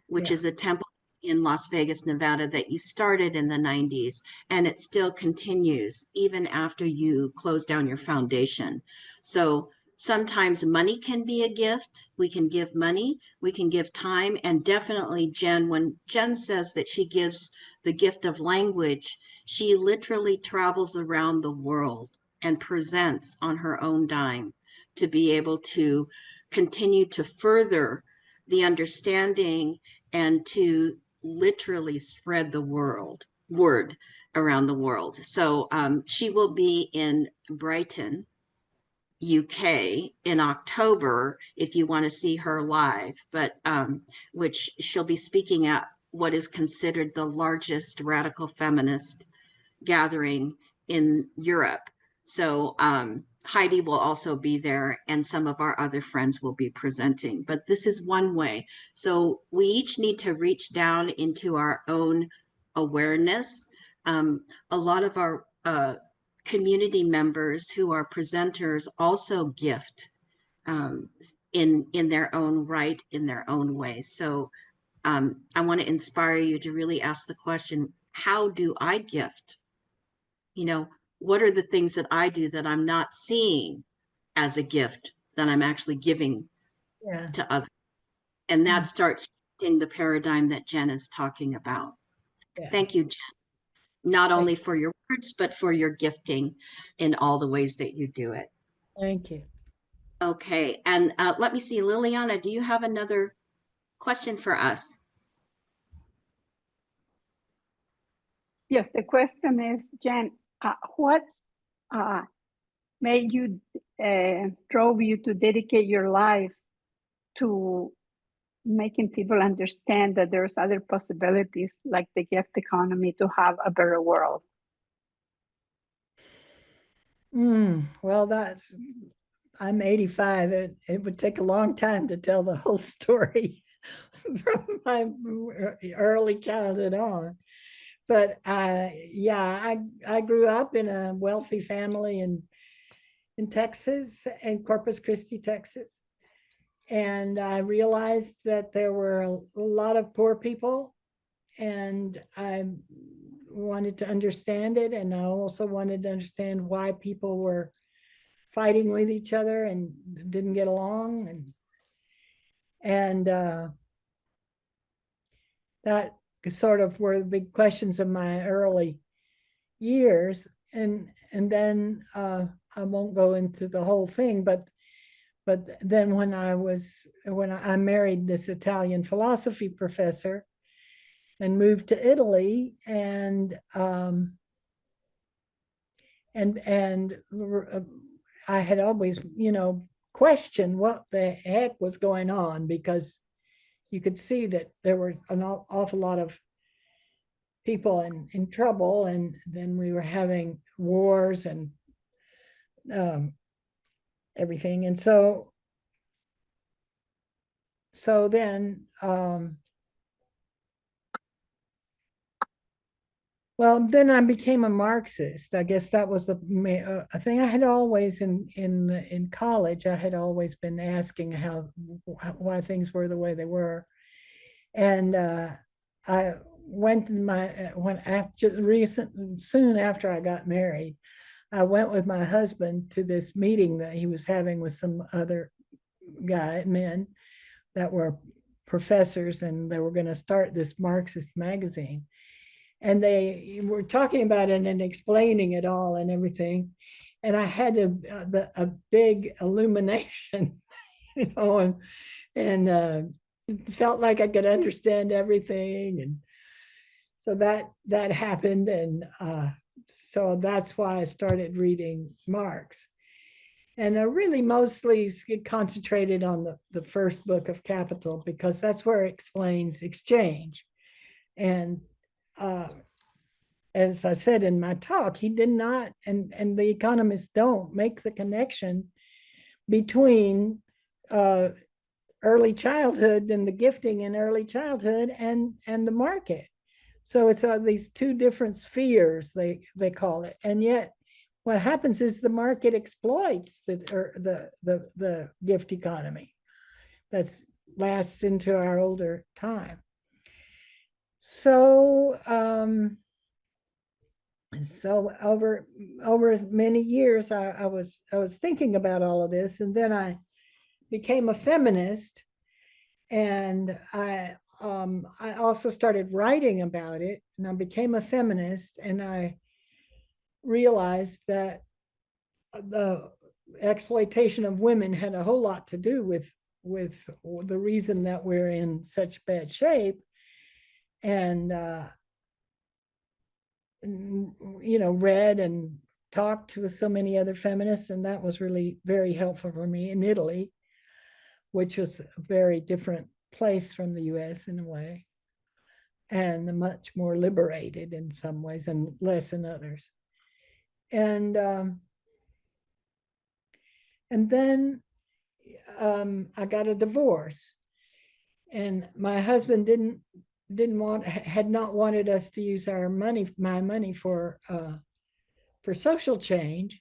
which is a temple in Las Vegas, Nevada, that you started in the 90s, and it still continues even after you close down your foundation. So sometimes money can be a gift. We can give money, we can give time, and definitely Jen, when Jen says that she gives the gift of language, she literally travels around the world and presents on her own dime to be able to continue to further the understanding and to literally spread the word around the world. So she will be in Brighton, UK in October if you want to see her live, but which she'll be speaking at what is considered the largest radical feminist gathering in Europe. So Heidi will also be there, and some of our other friends will be presenting. But this is one way. So we each need to reach down into our own awareness. A lot of our community members who are presenters also gift in their own right, in their own way. So I want to inspire you to really ask the question, how do I gift? What are the things that I do that I'm not seeing as a gift that I'm actually giving to others? And that starts in the paradigm that Jen is talking about. Thank you, Jen, not only for your words, but for your gifting in all the ways that you do it. Thank you. Okay, and let me see, Liliana, do you have another question for us? Yes, the question is, Jen, what made you, drove you to dedicate your life to making people understand that there's other possibilities like the gift economy to have a better world? Well, I'm 85. It would take a long time to tell the whole story from my early childhood on. But yeah, I grew up in a wealthy family in Texas, in Corpus Christi, Texas. And I realized that there were a lot of poor people, and I wanted to understand it. And I also wanted to understand why people were fighting with each other and didn't get along. And that sort of were the big questions of my early years. And then I won't go into the whole thing, but then when I married this Italian philosophy professor and moved to Italy, and I had always, questioned what the heck was going on, because you could see that there were an awful lot of people in trouble, and then we were having wars and everything. And so then Well, then I became a Marxist. I guess that was the thing. I had always in college. I had always been asking why things were the way they were, and I went in my when after recent soon after I got married, I went with my husband to this meeting that he was having with some other men that were professors, and they were going to start this Marxist magazine. And they were talking about it and explaining it all and everything. And I had a big illumination, and felt like I could understand everything. And so that happened. And so that's why I started reading Marx. And I really mostly concentrated on the first book of Capital, because that's where it explains exchange. And as I said in my talk, he did not, and the economists don't make the connection between early childhood and the gifting in early childhood and the market. So it's these two different spheres, they call it. And yet what happens is the market exploits the gift economy that lasts into our older time. So over many years, I was thinking about all of this, and then I became a feminist, and I also started writing about it, and I became a feminist, and I realized that the exploitation of women had a whole lot to do with the reason that we're in such bad shape. And read and talked with so many other feminists, and that was really very helpful for me in Italy, which was a very different place from the US in a way, and much more liberated in some ways and less in others. And then I got a divorce, and my husband had not wanted us to use my money for social change,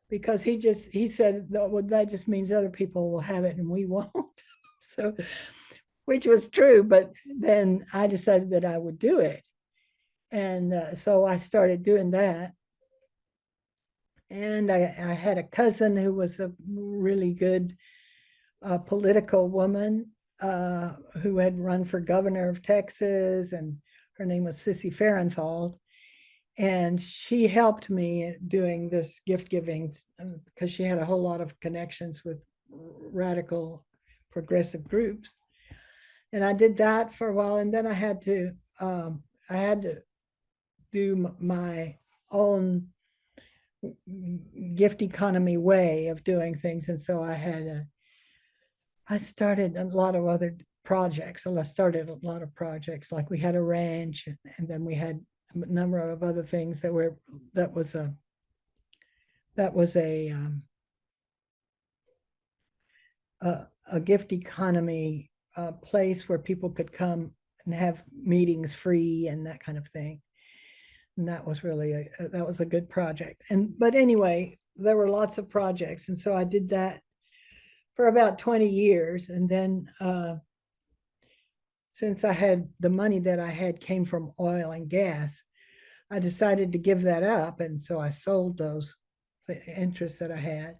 because he said, well, that just means other people will have it and we won't. So, which was true, but then I decided that I would do it. And so I started doing that. And I had a cousin who was a really good political woman who had run for governor of Texas, and her name was Sissy Farenthold. And she helped me doing this gift giving because she had a whole lot of connections with radical progressive groups. And I did that for a while, and then I had to do my own gift economy way of doing things. And so I started a lot of other projects. So I started a lot of projects, like we had a ranch, and then we had a number of other things that was a gift economy place where people could come and have meetings free and that kind of thing. And that was really that was a good project. But anyway, there were lots of projects, and so I did that for about 20 years. And then since I had the money that I had came from oil and gas, I decided to give that up. And so I sold those interests that I had.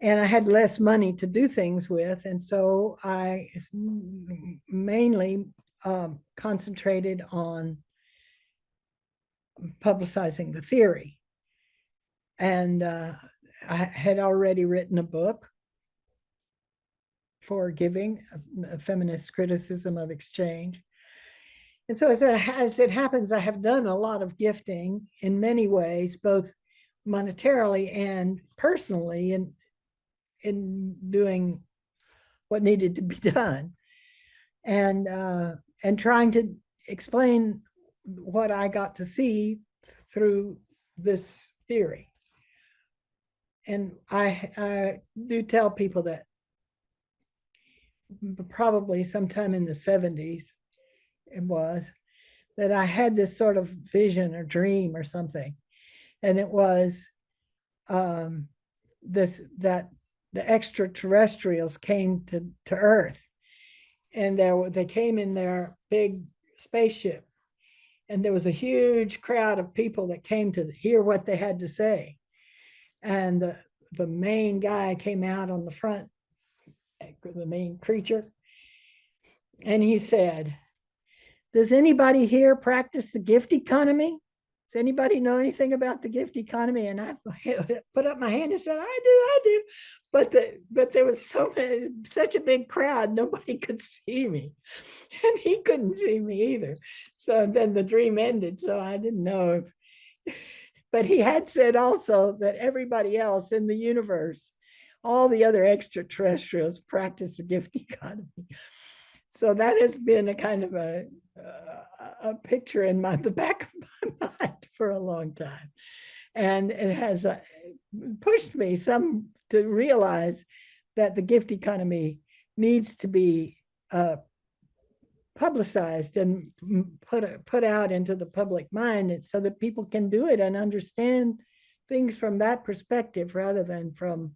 And I had less money to do things with. And so I mainly concentrated on publicizing the theory. And I had already written a book for giving, a feminist criticism of exchange. And so as it happens, I have done a lot of gifting in many ways, both monetarily and personally, in doing what needed to be done, and trying to explain what I got to see through this theory. And I do tell people that probably sometime in the 70s it was, that I had this sort of vision or dream or something. And it was that the extraterrestrials came to Earth, and they came in their big spaceship, and there was a huge crowd of people that came to hear what they had to say. And the main guy came out on the front, the main creature, and he said, "Does anybody here practice the gift economy? Does anybody know anything about the gift economy?" And I put up my hand and said, I do. But there was such a big crowd, nobody could see me. And he couldn't see me either. So then the dream ended. So I didn't know if, but he had said also that everybody else in the universe, all the other extraterrestrials, practice the gift economy. So that has been a kind of a picture in the back of my mind for a long time. And it has pushed me some to realize that the gift economy needs to be publicized and put out into the public mind, so that people can do it and understand things from that perspective rather than from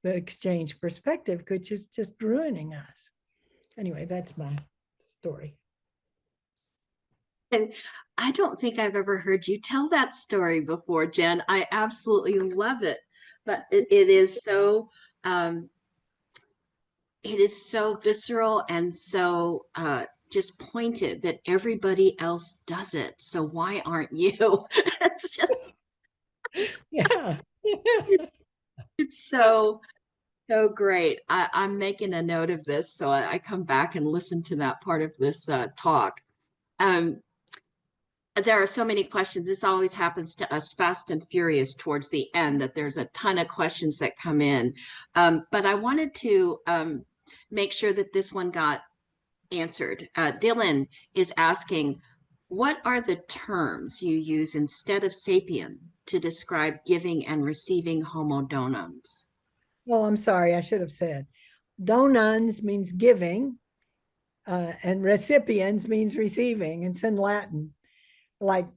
the exchange perspective, which is just ruining us. Anyway, that's my story. And I don't think I've ever heard you tell that story before, Jen. I absolutely love it. But it is so visceral and so just pointed that everybody else does it. So why aren't you? It's just, Yeah. it's so great. I'm making a note of this, so I come back and listen to that part of this talk. There are so many questions. This always happens to us fast and furious towards the end, that there's a ton of questions that come in. But I wanted to make sure that this one got answered. Dylan is asking, what are the terms you use instead of sapien to describe giving and receiving homo donans? Well, I'm sorry, I should have said. Donans means giving, and recipiens means receiving. It's in Latin, like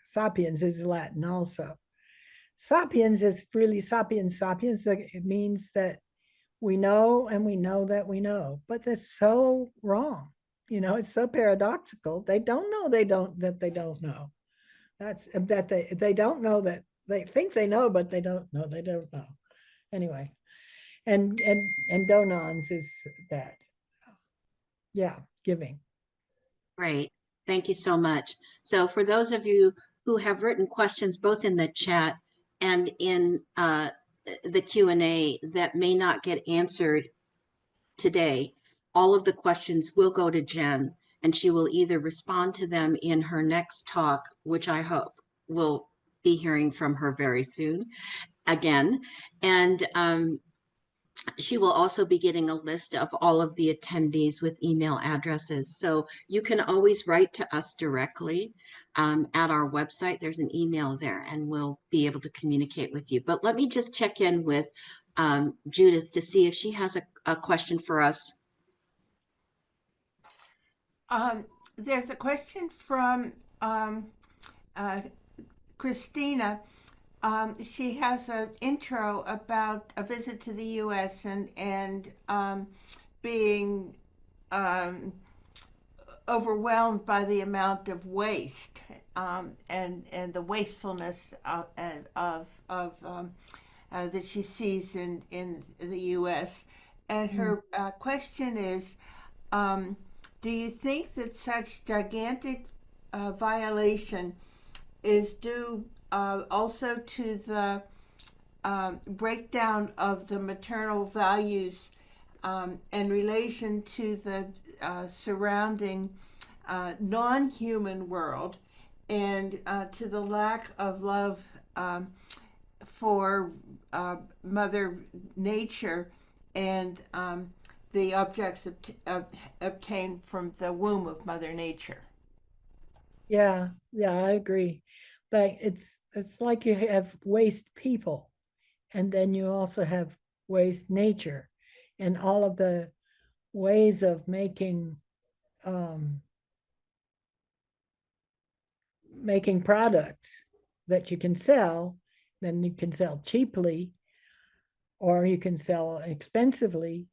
sapiens is Latin also. Sapiens is really sapiens. It means that we know and we know that we know, but that's so wrong. It's so paradoxical. They don't know they don't know. That's that they don't know, that they think they know, but they don't know they don't know. Anyway, and donans is that. Yeah, giving. Great. Thank you so much. So for those of you who have written questions both in the chat and in the Q&A that may not get answered today, all of the questions will go to Jen, and she will either respond to them in her next talk, which I hope we'll be hearing from her very soon again. And she will also be getting a list of all of the attendees with email addresses. So you can always write to us directly at our website. There's an email there, and we'll be able to communicate with you. But let me just check in with Judith to see if she has a question for us. There's a question from Christina. She has an intro about a visit to the U.S. and being overwhelmed by the amount of waste and the wastefulness of that she sees in the U.S. And her question is, do you think that such gigantic violation is due also to the breakdown of the maternal values in relation to the surrounding non-human world, and to the lack of love for Mother Nature and the objects obtained from the womb of Mother Nature? Yeah, I agree. Like it's like you have waste people, and then you also have waste nature, and all of the ways of making making products that you can sell, then you can sell cheaply or you can sell expensively,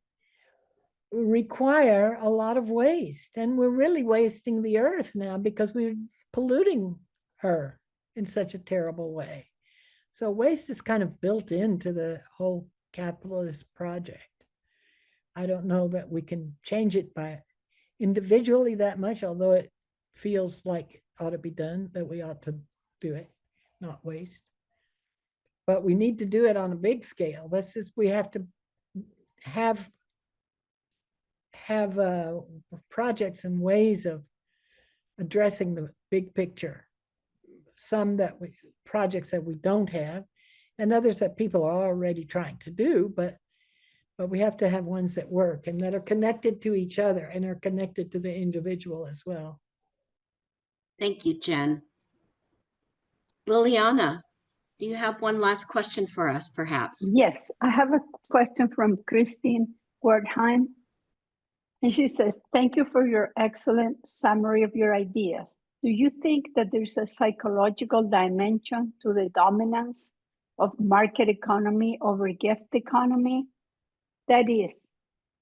require a lot of waste. And we're really wasting the earth now because we're polluting her in such a terrible way. So waste is kind of built into the whole capitalist project. I don't know that we can change it by individually that much, although it feels like it ought to be done, that we ought to do it, not waste. But we need to do it on a big scale. This is, we have to have projects and ways of addressing the big picture. Some that we projects that we don't have, and others that people are already trying to do, but we have to have ones that work and that are connected to each other and are connected to the individual as well. Thank you, Jen. Liliana, do you have one last question for us, perhaps? Yes, I have a question from Christine Wertheim. And she says, thank you for your excellent summary of your ideas. Do you think that there's a psychological dimension to the dominance of market economy over gift economy? That is,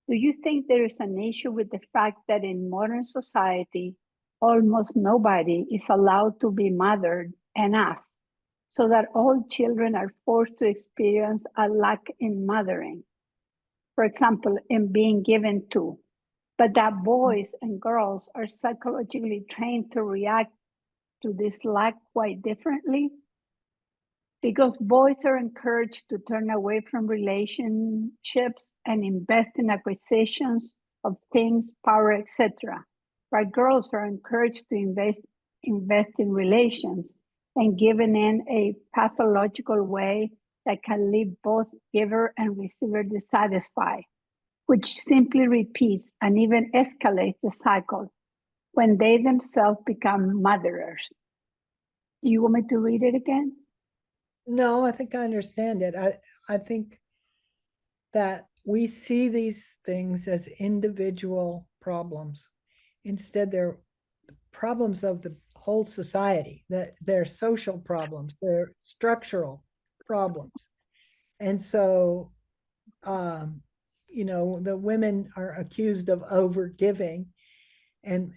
do you think there is an issue with the fact that in modern society, almost nobody is allowed to be mothered enough, so that all children are forced to experience a lack in mothering? For example, in being given to, but that boys and girls are psychologically trained to react to this lack quite differently, because boys are encouraged to turn away from relationships and invest in acquisitions of things, power, etc. While girls are encouraged to invest in relations and given in a pathological way that can leave both giver and receiver dissatisfied, which simply repeats and even escalates the cycle when they themselves become motherers. Do you want me to read it again? No, I think I understand it. I think that we see these things as individual problems. Instead, they're problems of the whole society, that they're social problems, they're structural problems. And so, you know, the women are accused of overgiving and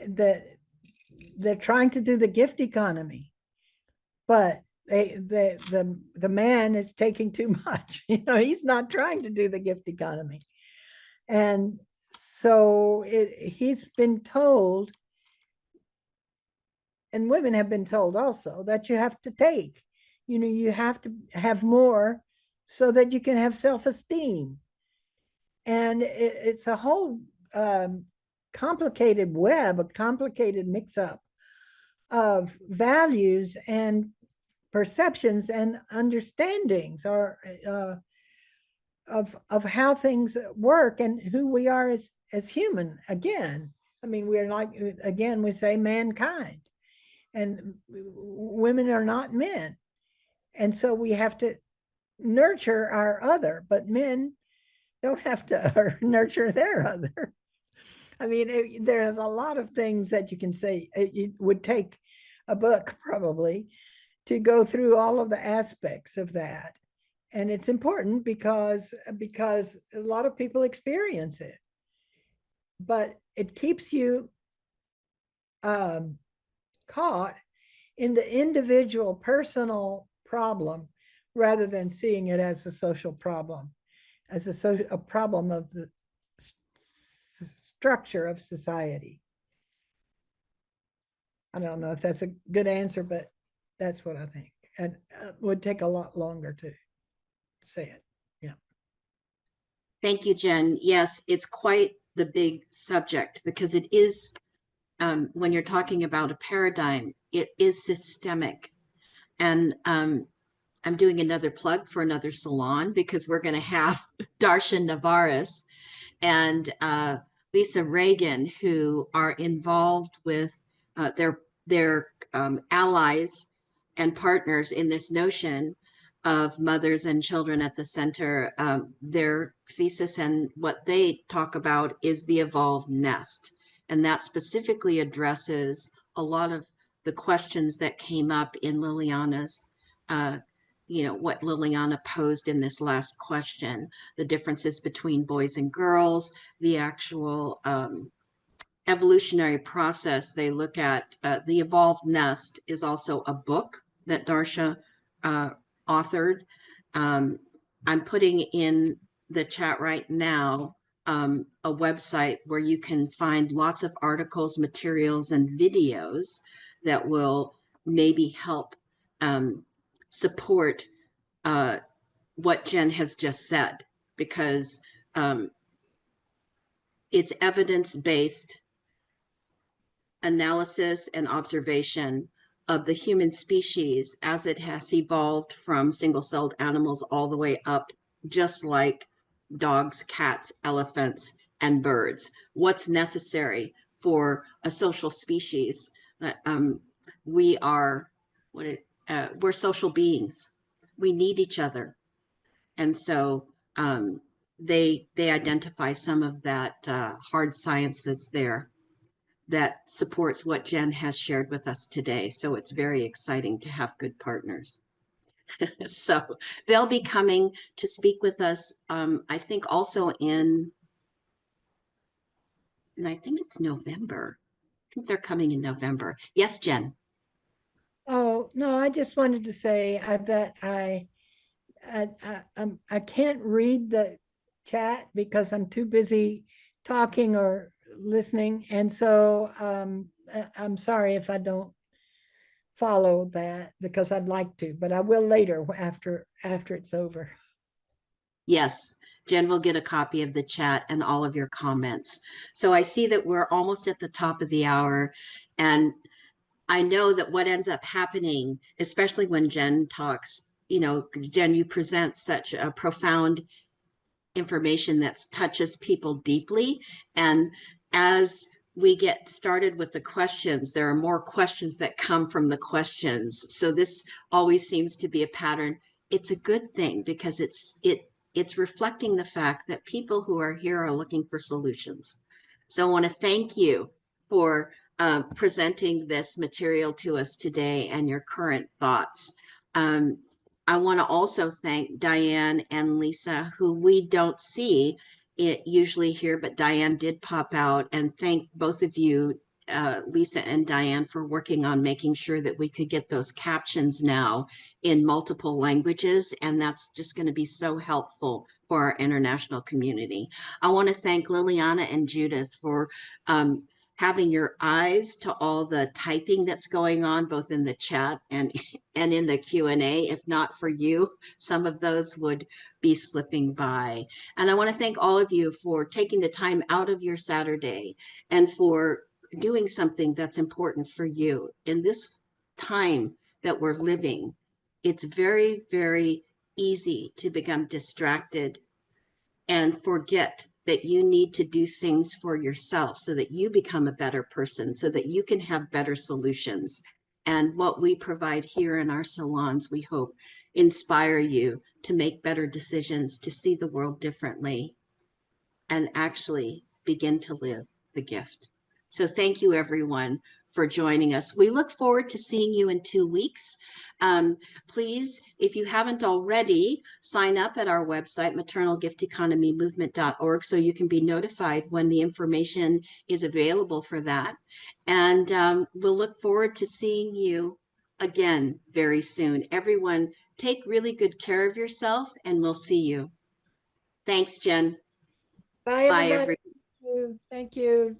that they're trying to do the gift economy, but the man is taking too much. You know, he's not trying to do the gift economy. And so he's been told, and women have been told also, that you have to take, you know, you have to have more so that you can have self-esteem. And it's a whole complicated web, a complicated mix-up of values and perceptions and understandings, or of how things work and who we are as human. Again, I mean, we're like, again, we say mankind, and women are not men. And so we have to nurture our other, but men don't have to nurture their other. I mean, there's a lot of things that you can say. It would take a book probably to go through all of the aspects of that. And it's important because a lot of people experience it, but it keeps you caught in the individual personal problem rather than seeing it as a social problem, as a problem of the structure of society. I don't know if that's a good answer, but that's what I think. And it would take a lot longer to say it. Yeah. Thank you, Jen. Yes, it's quite the big subject, because it is, when you're talking about a paradigm, it is systemic. And I'm doing another plug for another salon, because we're going to have Darshan Navaris and Lisa Reagan, who are involved with their allies and partners in this notion of mothers and children at the center. Their thesis and what they talk about is the evolved nest. And that specifically addresses a lot of the questions that came up in Liliana's, what Liliana posed in this last question, the differences between boys and girls, the actual evolutionary process. They look at The Evolved Nest is also a book that Darsha authored. I'm putting in the chat right now a website where you can find lots of articles, materials, and videos that will maybe help support what Jen has just said, because it's evidence-based analysis and observation of the human species as it has evolved from single-celled animals all the way up, just like dogs, cats, elephants, and birds. What's necessary for a social species? We are we're social beings. We need each other, and so they identify some of that hard science that's there that supports what Jen has shared with us today. So it's very exciting to have good partners. So they'll be coming to speak with us, I think also and I think it's November. I think they're coming in November. Yes, Jen. Oh, no, I just wanted to say, I bet I can't read the chat because I'm too busy talking or listening. And so I'm sorry if I don't follow that, because I'd like to, but I will later after it's over. Yes, Jen will get a copy of the chat and all of your comments. So I see that we're almost at the top of the hour, and I know that what ends up happening, especially when Jen talks, Jen, you present such a profound information that touches people deeply. And as we get started with the questions, there are more questions that come from the questions. So this always seems to be a pattern. It's a good thing because it's reflecting the fact that people who are here are looking for solutions. So I want to thank you for presenting this material to us today and your current thoughts. I want to also thank Diane and Lisa, who we don't see it usually here, but Diane did pop out, and thank both of you, Lisa and Diane, for working on making sure that we could get those captions now in multiple languages. And that's just going to be so helpful for our international community. I want to thank Liliana and Judith for having your eyes to all the typing that's going on, both in the chat and in the Q&A. If not for you, some of those would be slipping by. And I want to thank all of you for taking the time out of your Saturday and for doing something that's important for you. In this time that we're living, it's very, very easy to become distracted and forget that you need to do things for yourself so that you become a better person, so that you can have better solutions. And what we provide here in our salons, we hope, inspire you to make better decisions, to see the world differently, and actually begin to live the gift. So thank you, everyone, for joining us. We look forward to seeing you in 2 weeks. Please, if you haven't already, sign up at our website, maternalgifteconomymovement.org, so you can be notified when the information is available for that. And we'll look forward to seeing you again very soon. Everyone, take really good care of yourself, and we'll see you. Thanks, Jen. Bye, Bye, everybody. everyone. Thank you.